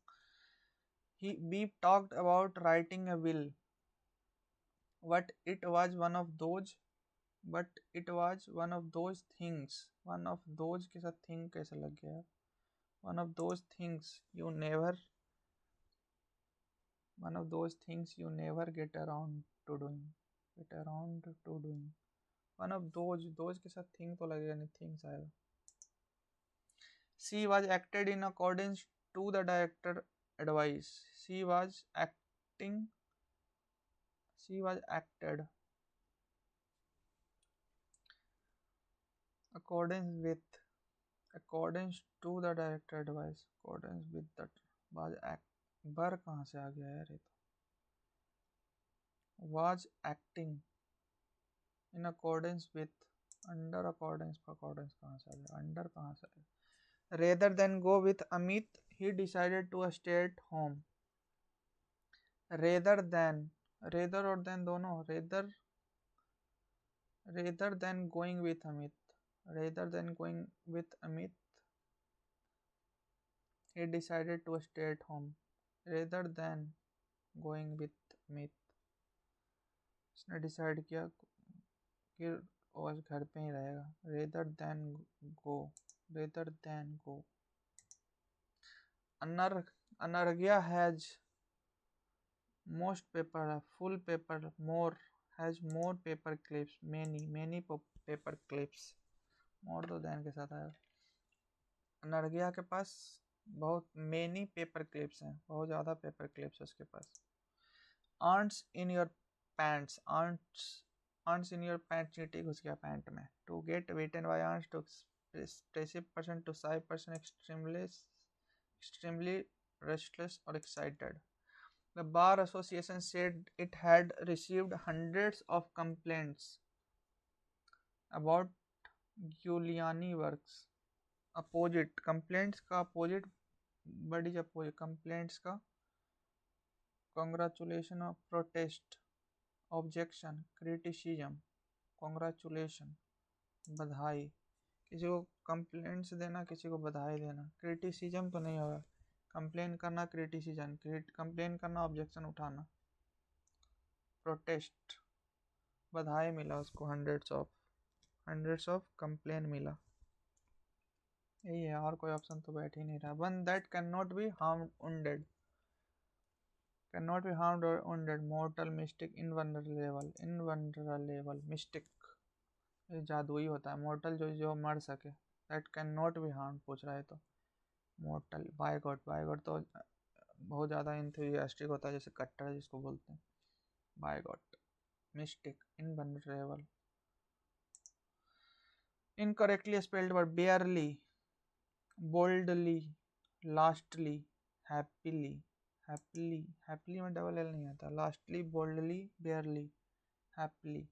Beep talked about writing a will, but it was one of those things। one of those के साथ thing कैसे लग गया? one of those things you never get around to doing। one of those के साथ thing तो लगेगा नहीं, things आएगा। She was acted in accordance to the director advice। she was acted accordance to the director advice। accordance with that was act। बर कहाँ से आ गया यार ये तो। was acting in accordance with, under accordance कहाँ से आ गया, under कहाँ से आ गया। rather than go with Amit, he decided to stay at home। Rather than, rather और देन दोनों, rather than going with Amit, rather than going with Amit he decided to stay at home rather than going with Amit, उसने decide किया कि वो आज घर पे ही रहेगा। Rather than go, rather than go. Anarghya has most paper, full paper, more, has more paper clips, many paper clips, more तो देन के साथ आया। अनर्घ्या के पास बहुत many paper clips हैं, बहुत ज़्यादा paper clips है उसके पास। Ants in your pants, ants in your pants, चींटी घुस गया पैंट में। To get bitten by ants, to expressive person, to shy person, extremely restless or excited. The Bar Association said it had received hundreds of complaints about Giuliani works. Opposite, complaints का opposite, बड़ी opposite, complaints का congratulation or protest, objection, criticism, congratulation, बधाई। किसी को complaints देना, किसी को बधाई देना। क्रिटिसिज्म तो नहीं होगा, कंप्लेन करना, क्रिटिसिज्म, कंप्लेन करना, ऑब्जेक्शन उठाना। प्रोटेस्ट, बधाई मिला उसको, हंड्रेड्स ऑफ कंप्लेन मिला। यही है, और कोई ऑप्शन तो बैठ ही नहीं रहा। One that can not be harmed wounded, can not be harmed और wounded, mortal, mystic, invulnerable, mystic जादुई होता है। मोर्टल जो मर सके। That can not be harm पूछ रहा है तो मोर्टल। बाय गॉड तो बहुत ज़्यादा इंथुजियास्टिक होता है, जैसे कट्टर जिसको बोलते हैं। By God, mystic, invulnerable. Incorrectly spelled word, barely, boldly, lastly, happily, happily में डबल एल नहीं आता। Lastly, boldly, barely, happily,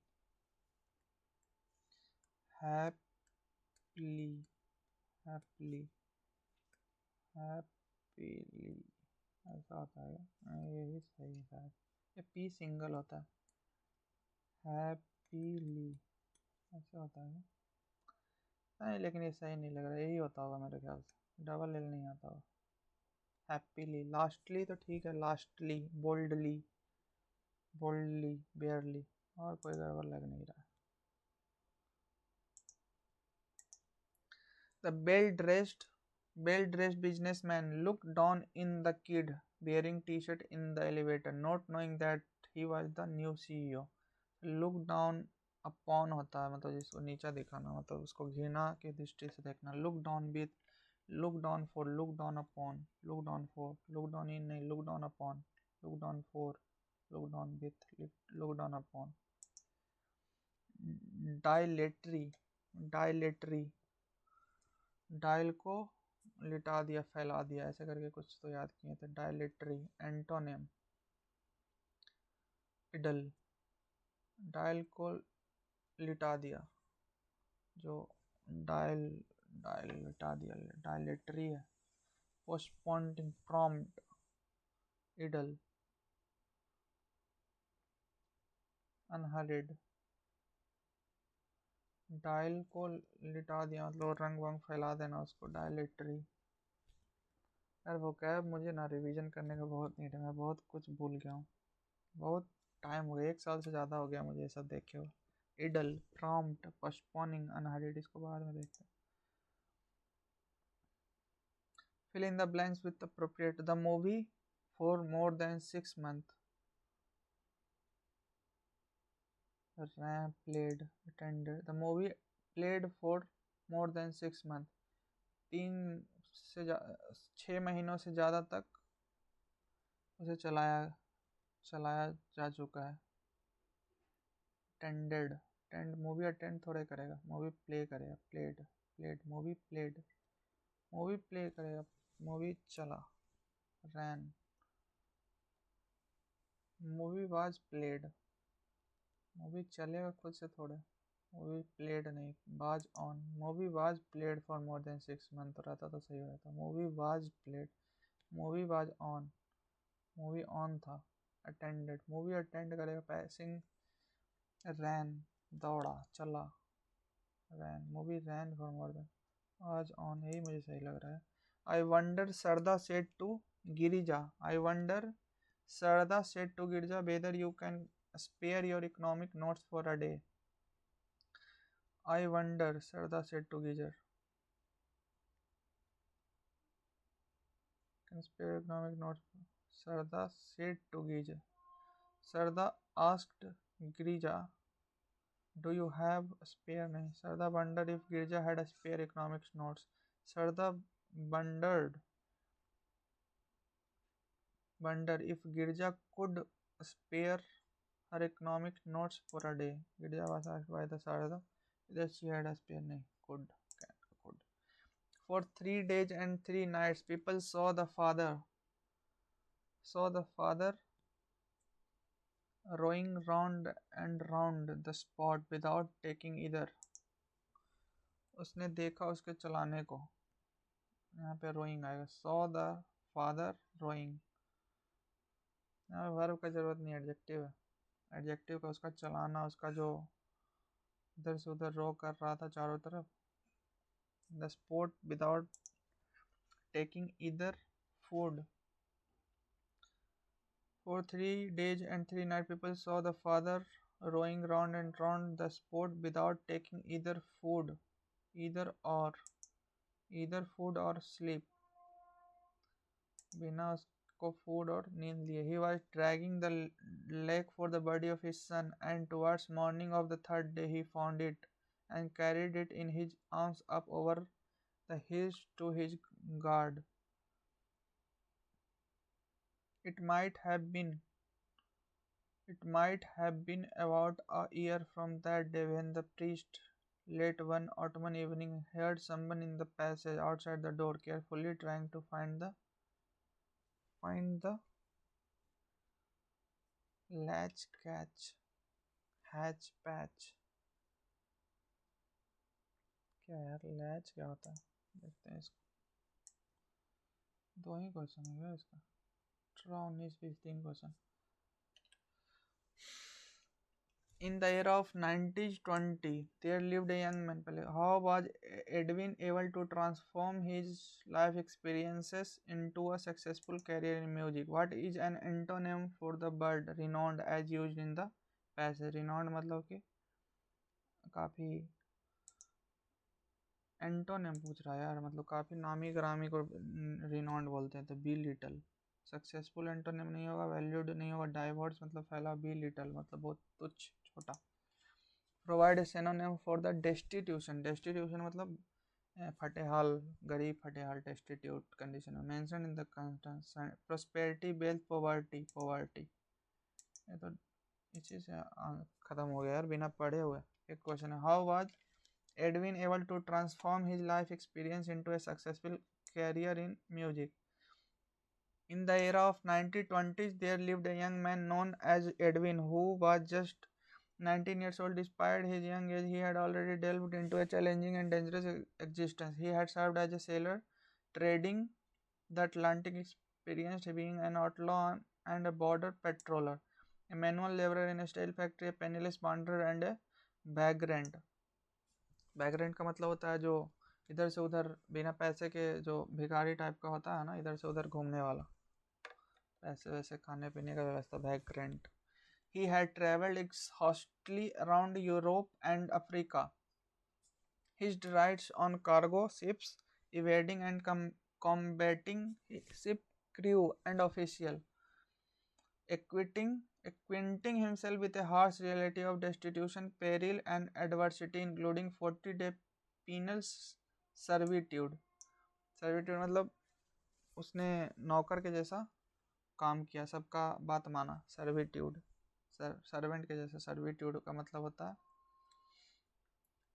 happily, ऐसा होता है। यही सही है, ये पी सिंगल होता है। हैप्पीली ऐसा होता है नहीं, लेकिन ये सही नहीं लग रहा। यही होता होगा मेरे ख्याल से, डबल एल नहीं आता होगा। हैप्पीली, लास्टली तो ठीक है, लास्टली, बोल्डली, बेयरली, और कोई गड़बड़ लग नहीं रहा। The well-dressed businessman looked down in the kid wearing t-shirt in the elevator, not knowing that he was the new CEO. Look down upon होता है मतलब जिसको नीचा दिखाना, मतलब उसको घृणा की दृष्टि से देखना। Look down with, look down for, look down upon, look down for, look down in नहीं, look down upon, look down for, look down with, look down upon। Dilatory, dial को लिटा दिया, फैला दिया, ऐसे करके कुछ तो याद किए थे। डायलेटरी। एंटोनिम, इडल, डायल को लिटा दिया, जो डायल लिटा दिया, डायलेटरी है। Postponing, prompt, idle. Unhurried, dial को लिटा दिया मतलब रंग वंग फैला देना उसको, डायलेटरी। यार वो क्या है, मुझे ना रिवीजन करने का बहुत नीड है, मैं बहुत कुछ भूल गया हूँ। बहुत टाइम हो गया, 1 साल से ज़्यादा हो गया मुझे ये सब देखे हुए। इडल, प्रॉम्प्ट, पोस्टपोनिंग, अनहरिड, इसको बाद में देखते हैं। Fill in the blanks with appropriate. The movie for more than 6 months, played, attended। The movie played for more than 6 months, 6 महीनों से ज़्यादा तक उसे चलाया जा चुका है। टेंडेड, मूवी अटेंड थोड़े करेगा, मूवी प्ले करेगा। मूवी प्ले करेगा, मूवी चला। Ran, movie was played, movie चलेगा खुद से थोड़े। मूवी प्लेड नहीं, was on, movie was played for more than 6 months रहता तो सही रहता। Movie was played, movie was on, movie on था। अटेंडेड, मूवी अटेंड करेगा। पैसिंग, रैन, दौड़ा, चला, ran, movie ran for more than, आज ऑन, यही मुझे सही लग रहा है। आई wonder Sarda said to Girija, I wonder Sarda said to Girija whether you can spare your economic notes for a day. I wonder, Sarda said to Giger. Can spare economic notes? Sarda said to Giger. Sarda asked Girija, do you have a spare? नहीं. Sarda wondered if Girija had a spare economics notes. Sarda wondered if Girija could spare her economic notes for a day. Girija was asked by the Sarda whether she had a spare. नहीं, could. For 3 days and 3 nights, people saw the father rowing round and round the spot without taking either. उसने देखा उसके चलाने को, यहाँ पे rowing आएगा। saw the father rowing, यहाँ पे वर्ब का जरूरत नहीं, एडजेक्टिव है। एडजेक्टिव का उसका चलाना, उसका जो इधर से उधर रो कर रहा था चारों तरफ। the sport without taking either food. For 3 days and 3 nights, people saw the father rowing round and round the spot without taking either food, either food or sleep, बिना उसको फूड और नींद लिए। He was dragging the lake for the body of his son, and towards morning of the 3rd day he found it and carried it in his arms up over the hills to his guard. It might have been about a year from that day when the priest, late one autumn evening, heard someone in the passage outside the door, carefully trying to find the latch hatch patch। क्या यार, latch क्या होता है, देखते हैं इसको। 2 ही question है इसका, 19-20 question. In the era of 1920, there lived a young man. How was Edwin able to transform his life experiences into a successful career in music? What is an antonym for the word renowned as used in the passage? Renowned मतलब कि काफ़ी, antonym पूछ रहा है यार, मतलब काफ़ी नामी ग्रामी को रिनाउंड बोलते हैं। तो बी लिटल, सक्सेसफुल एंटोनिम नहीं होगा, वैल्यूड नहीं होगा, डाइवर्स मतलब फैला, बी लिटल मतलब बहुत तुच्छ, छोटा। Provide a synonym for the destitution, destitution मतलब फटेहाल, गरीब, फटेहाल, डेस्टिट्यूट कंडीशन में। Mention in the prosperity, wealth, poverty, ये तो इसी से ख़त्म हो गया यार, बिना पढ़े हुए। एक क्वेश्चन है, how was Edwin able to transform his life experience into a successful career in music? In the era of 1920s, there lived a young man known as Edwin who was just 19 years old. Despite his young age, he had already delved into a challenging and dangerous existence. He had served as a sailor, trading the Atlantic, experienced being an outlaw and a border patroller, a manual laborer in a steel factory, a penniless wanderer, and a vagrant. Vagrant का मतलब होता है जो इधर से उधर बिना पैसे के, जो भिखारी टाइप का होता है ना, इधर से उधर घूमने वाला, पैसे वैसे खाने पीने का व्यवस्था, vagrant. He had traveled exhaustively around Europe and Africa. His rides on cargo ships, evading and combating ship crew and official, acquainting himself with a harsh reality of destitution, peril, and adversity, including 40-day penal servitude. Servitude मतलब उसने नौकर के जैसा काम किया, सबका बात माना। सर्विट्यूड, सर्वेंट के जैसा। सर्विट्यूड का मतलब होता है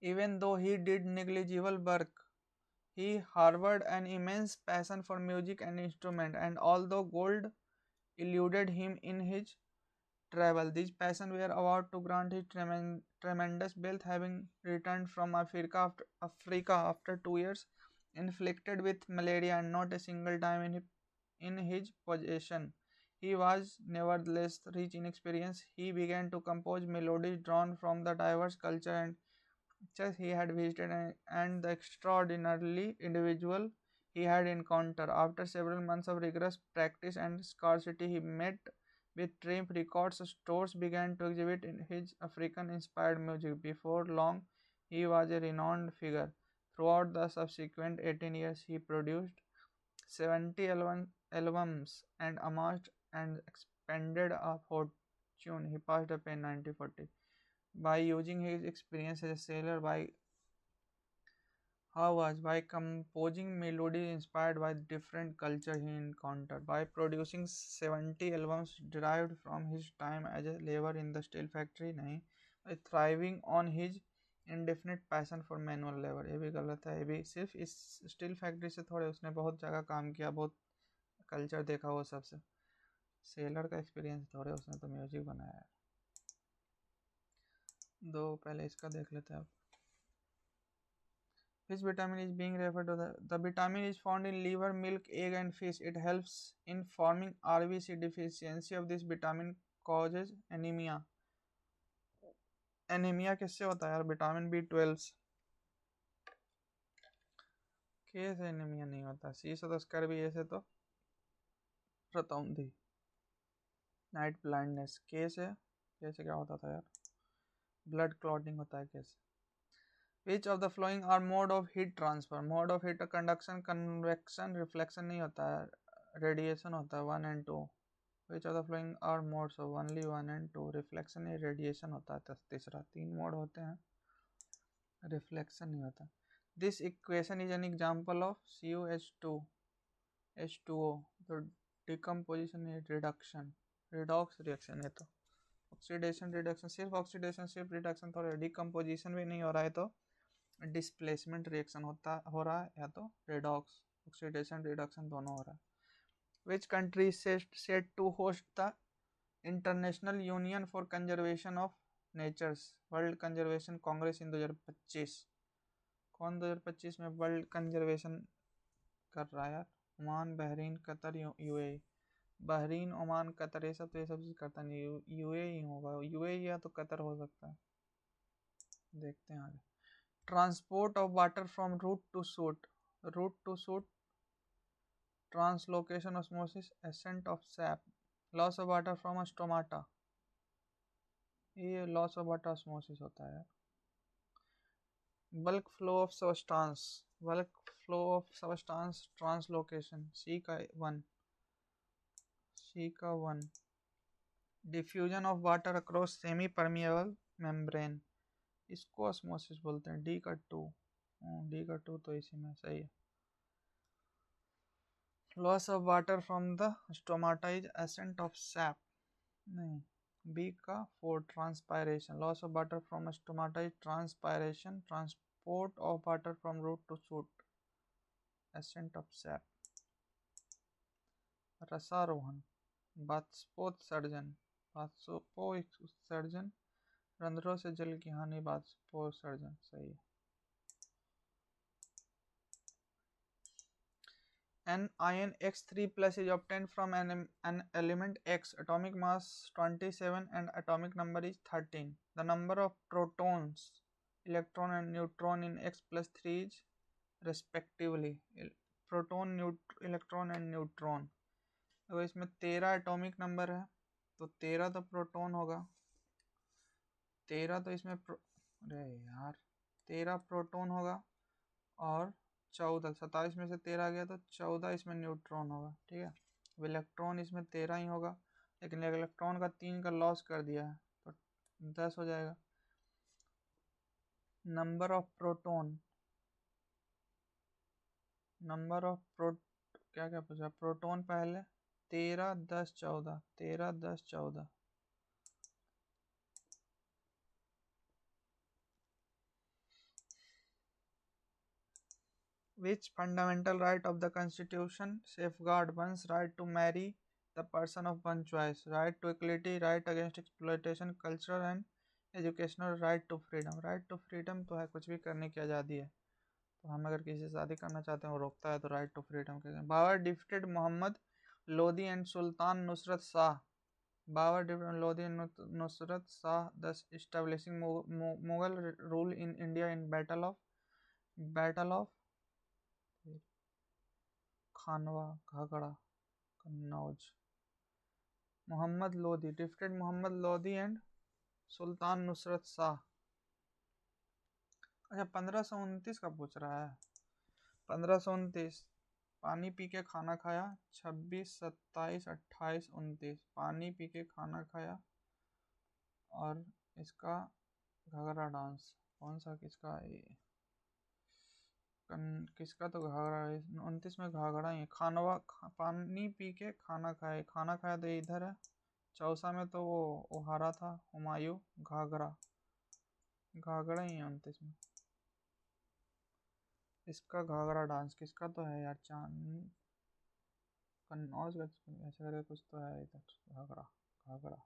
even though he did negligible work, he harbored an immense passion for music and instrument, and although gold eluded him in his travel, these passions were about to grant his tremendous wealth, having returned from Africa after 2 years, inflicted with malaria, and not a single dime in his possession. He was nevertheless rich in experience. He began to compose melodies drawn from the diverse culture and churches he had visited and the extraordinarily individual he had encountered. After several months of rigorous practice and scarcity, he met with Triumph Records stores began to exhibit in his African-inspired music. Before long, he was a renowned figure. Throughout the subsequent 18 years, he produced 70 albums and amassed and expended a fortune. He passed away in 1940 by using his experience as a sailor by composing melodies inspired by different culture he encountered, by producing 70 albums derived from his time as a labor in the steel factory, नहीं, by thriving on his indefinite passion for manual labor. ये भी गलत है, ये भी सिर्फ इस steel factory से थोड़े उसने बहुत जगह काम किया, बहुत कल्चर देखा वो सबसे, सेलर का एक्सपीरियंस थोड़े उसने तो म्यूजिक बनाया है। दो पहले इसका देख लेते हैं अब। Which vitamin is being referred to? The vitamin is found in liver, milk, egg and fish. It helps in forming RBC. Deficiency of this vitamin causes anemia. Anaemia किससे होता है यार? विटामिन B12 के से एनीमिया नहीं होता। सी से तो स्कर्वी, ए से तो रतौंधी। नाइट ब्लाइंडनेस के से क्या होता था यार? ब्लड क्लॉटिंग होता है कैसे? Which of the following are mode of heat transfer? Mode of heat conduction, convection, reflection नहीं होता है, radiation होता है 1 and 2. Which of the following are modes of only 1 and 2? Reflection या radiation होता है तीसरा, 3 मोड होते हैं, reflection नहीं होता. This equation is an example of CuH2 H2O. तो decomposition है reduction, redox reaction है, तो oxidation reduction, सिर्फ oxidation सिर्फ reduction थोड़ा, decomposition भी नहीं हो रहा है तो डिस्प्लेसमेंट रिएक्शन हो रहा है, या तो रेडॉक्स ऑक्सीडेशन रिडक्शन दोनों हो रहा है. Which country set to host the International Union for Conservation of Nature's World Conservation Congress in 2025? कौन 2025 में वर्ल्ड कंजर्वेशन कर रहा है यार? Oman, Bahrain, Qatar, UAE. Bahrain, Oman, Qatar, ये सब चीज़ करता नहीं, यूएई होगा, यूएई या तो कतर हो सकता है. देखते हैं आगे. Transport of water from root to shoot, translocation, osmosis, ascent of sap, loss of water from stomata, ये loss of water osmosis होता है. bulk flow of substance, translocation, C का 1. diffusion of water across semi permeable membrane, इसको osmosis बोलते हैं. D का 2 तो इसी में सही है. Loss of water from the stomata is ascent of sap, नहीं. बी का 4 transpiration, loss of water from stomata is transpiration, transport of water from root to shoot, ascent of sap. रसारोहण, बाष्पोत्सर्जन, रंध्रों से जल की हानि, बाष्पोत्सर्जन, सही है. An ion X3+ is obtained from an element X, atomic mass 27 and atomic number is 13. The number of protons, electron and neutron in X+3 is respectively. Proton, electron and neutron. तो इसमें 13 एटॉमिक नंबर है, तो 13 तो proton होगा, 13 तो इसमें अरे यार 13 प्रोटॉन होगा और 14, 27 में से 13 गया तो 14 इसमें न्यूट्रॉन होगा. ठीक है. अब इलेक्ट्रॉन इसमें 13 ही होगा, लेकिन इलेक्ट्रॉन का 3 का लॉस कर दिया है तो 10 हो जाएगा. नंबर ऑफ प्रोटॉन, क्या क्या पूछा? प्रोटॉन पहले 13, 10, 14, 13, 10, 14. Which fundamental right of the Constitution safeguard one's right to marry the person of one's choice? Right to equality, right against exploitation, cultural and educational, right to freedom. Right to freedom तो है, कुछ भी करने की आज़ादी है, तो हम अगर किसी से शादी करना चाहते हैं वो रोकता है तो राइट टू फ्रीडम कहते हैं. Babar defeated Mohammad Lodi and Sultan Nusrat Shah, Babar different Lodi and Nusrat Shah thus establishing Mughal rule in India in Battle of Khanwa Ghaghra Kannauj. Mohammad Lodi different Mohammad Lodi and Sultan Nusrat Shah. अच्छा 1529 का पूछ रहा है। 1529 पानी पी के खाना खाया, 26, 27, 28, 29। पानी पी के खाना खाया और इसका घाघरा डांस कौन सा किसका किसका तो घाघरा है। 29 में घाघरा ही है। पानी पी के खाना खाया, खाना खाया तो इधर है। चौसा में तो वो हारा था हुमायूं। घाघरा ही है 29 में। इसका घाघरा डांस किसका तो है यार, चांद कन्नौज का ऐसे करके कुछ तो है इधर। घाघरा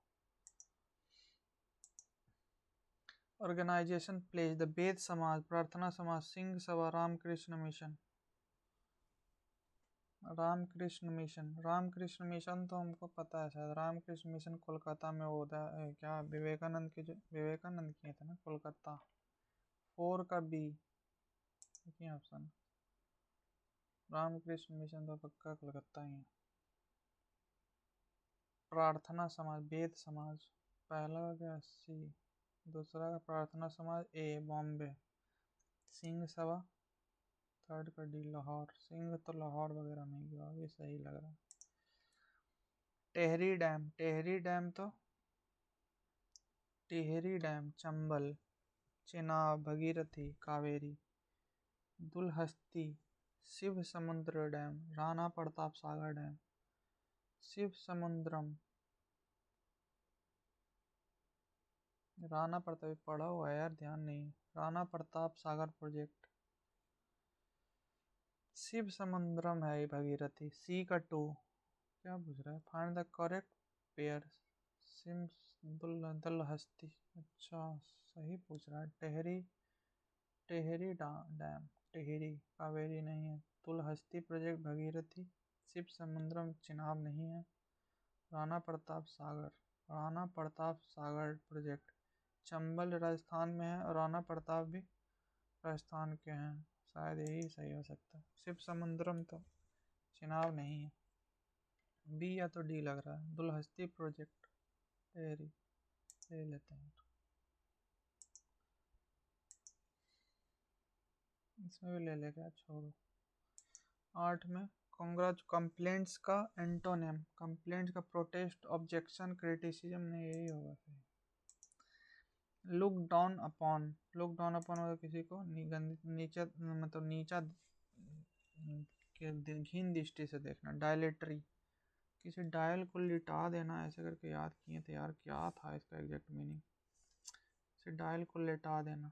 ऑर्गेनाइजेशन प्लेज द बेद समाज, प्रार्थना समाज, सिंह सभा, रामकृष्ण मिशन। रामकृष्ण मिशन तो हमको पता है शायद। रामकृष्ण मिशन कोलकाता में होता है क्या, विवेकानंद किए थे ना कोलकाता। 4 का बी ऑप्शन। रामकृष्ण मिशन तो पक्का कोलकाता ही है। प्रार्थना समाज, वेद समाज पहला का क्या, सी। दूसरा का प्रार्थना समाज ए बॉम्बे। सिंह सभा थर्ड का डी लाहौर। सिंह तो लाहौर वगैरह नहीं हुआ, ये सही लग रहा है। टेहरी डैम तो टिहरी डैम चंबल। चेनाब भगीरथी कावेरी। दुलहस्ती शिव समुद्र डैम। राणा प्रताप सागर डैम। शिव समुद्रम राणा प्रताप पढ़ा हुआ है यार, ध्यान नहीं। राणा प्रताप सागर प्रोजेक्ट। शिव समुद्रम है भगीरथी। सी का 2 क्या पूछ रहा है, find the correct pair. SIM Dulhasti, अच्छा सही पूछ रहा है। टेहरी डैम टेहरी कावेरी नहीं है। दुलहस्ती प्रोजेक्ट भगीरथी। शिव समुद्रम चिनाब नहीं है। राणा प्रताप सागर प्रोजेक्ट चंबल राजस्थान में है और राणा प्रताप भी राजस्थान के हैं। शायद यही सही हो सकता है। शिव समुद्रम तो चिनाब नहीं है। बी या तो डी लग रहा है। दुलहस्ती प्रोजेक्ट टेहरी ले लेते हैं, इसमें भी ले लेगा, छोड़ो। 8 में कंप्लेंट्स का एंटोनिम। कंप्लेंट्स का प्रोटेस्ट, ऑब्जेक्शन, क्रिटिसिज्म नहीं, यही होगा सही। लुक डाउन अपॉन किसी को नीचा मतलब नीचा घिन दृष्टि से देखना। डायलेटरी किसी डायल को लिटा देना, ऐसे करके याद किए थे यार, क्या था इसका एग्जैक्ट मीनिंग। इसे डायल को लिटा देना,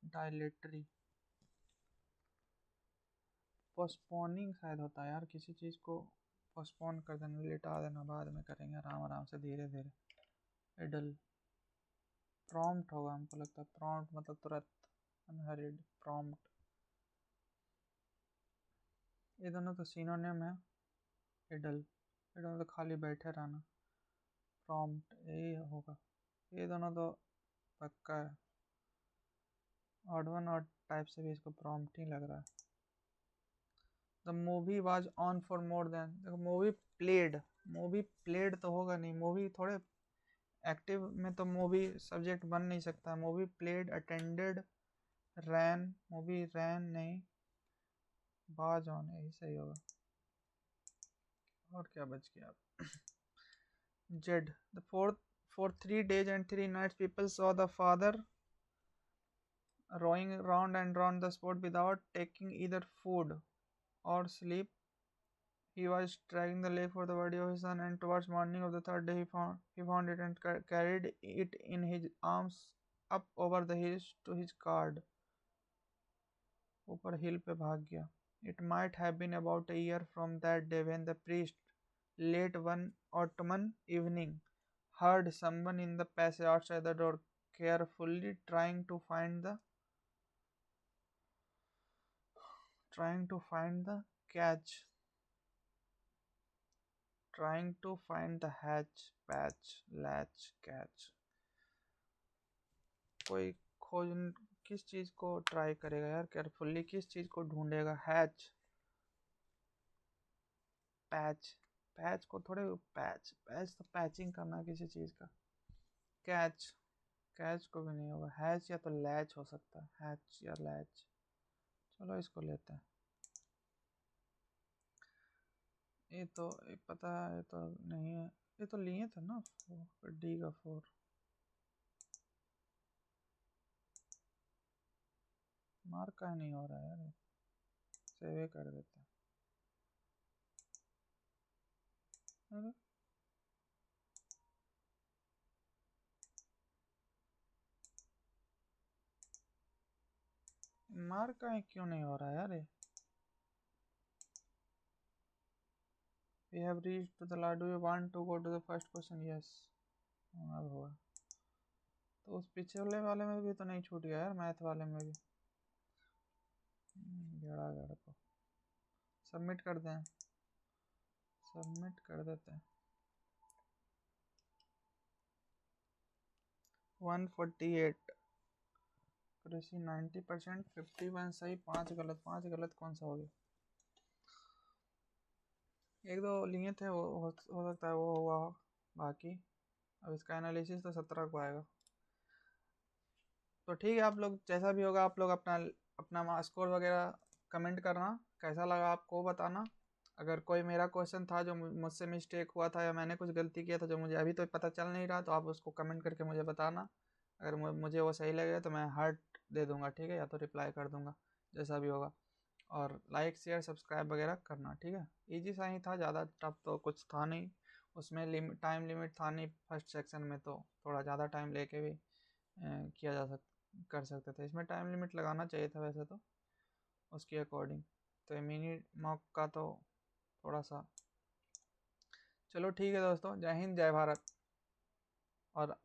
डायलेटरी। पोस्टपोनिंग शायद होता है यार, किसी चीज़ को पोस्टपोन कर देना, लिटा देना, बाद में करेंगे आराम से धीरे धीरे। एडल प्रॉम्प्ट होगा हमको लगता है। प्रॉम्प्ट मतलब तुरंत, अनहरिड प्रॉम्प्ट। ये दोनों तो सिनोनिम है। एडल तो खाली बैठे रहना। प्रॉम्प्ट यही होगा। ये दोनों तो पक्का है। ऑड वन ऑड टाइप से भी इसको प्रॉम्प्ट ही लग रहा है। The movie was on for more then, देखो मूवी प्लेड तो होगा नहीं, मूवी थोड़े एक्टिव में तो मूवी सब्जेक्ट बन नहीं सकता। मूवी प्लेड, अटेंडेड, रैन, मूवी रैन नहीं, बाज ऑन, यही सही होगा। और क्या बच गया अब। Z the for 3 days and 3 nights people saw the father rowing round and round the spot without taking either food or sleep. He was tracking the lake for the body of his son, and towards morning of the 3rd day he found it and carried it in his arms up over the hills to his guard. ऊपर हिल पे भाग गया। It might have been about a year from that day when the priest, late one autumn evening, heard someone in the passage outside the door, carefully trying to find the catch. Trying to find the hatch patch latch catch. कोई खोज किस चीज को try करेगा यार carefully, किस चीज को ढूंढेगा? हैच पैच, पैच को थोड़े पैच पैच तो पैचिंग करना है किसी चीज का। कैच, कैच को भी नहीं होगा। हैच या तो लैच हो सकता है, हैच या लैच। चलो इसको लेते हैं। ये तो पता है, ये तो नहीं है, ये तो लिए थे ना डी का 4। मार्क का नहीं हो रहा है यार, सेव कर देते हैं। अरे मार्क का क्यों नहीं हो रहा है यार? We have reached to the last. Do you want to go to the first question? Yes. अब होगा तो उस पिछले वाले में भी तो नहीं छूट गया यार, मैथ वाले में भी गड़ा गड़ा को सबमिट कर दें, सबमिट कर देते हैं। 148 कृषि 90%, 51 सही, 5 गलत। 5 गलत कौन सा हो गया? एक दो लिए थे, वो हो सकता है वो हुआ, बाकी अब इसका एनालिसिस तो 17 को आएगा। तो ठीक है, आप लोग जैसा भी होगा आप लोग अपना अपना स्कोर वगैरह कमेंट करना, कैसा लगा आपको बताना। अगर कोई मेरा क्वेश्चन था जो मुझसे मिस्टेक हुआ था या मैंने कुछ गलती किया था जो मुझे अभी तो पता चल नहीं रहा, तो आप उसको कमेंट करके मुझे बताना। अगर मुझे वो सही लगेगा तो मैं हार्ट दे दूंगा, ठीक है, या तो रिप्लाई कर दूंगा, जैसा भी होगा। और लाइक शेयर सब्सक्राइब वगैरह करना, ठीक है। ईजी सा ही था, ज़्यादा टफ तो कुछ था नहीं। उसमें टाइम लिमिट था नहीं फर्स्ट सेक्शन में, तो थोड़ा ज़्यादा टाइम लेके भी किया जा कर सकते थे। इसमें टाइम लिमिट लगाना चाहिए था वैसे तो उसके अकॉर्डिंग। तो मिनी मॉक का तो थोड़ा सा। चलो ठीक है दोस्तों, जय हिंद जय भारत। और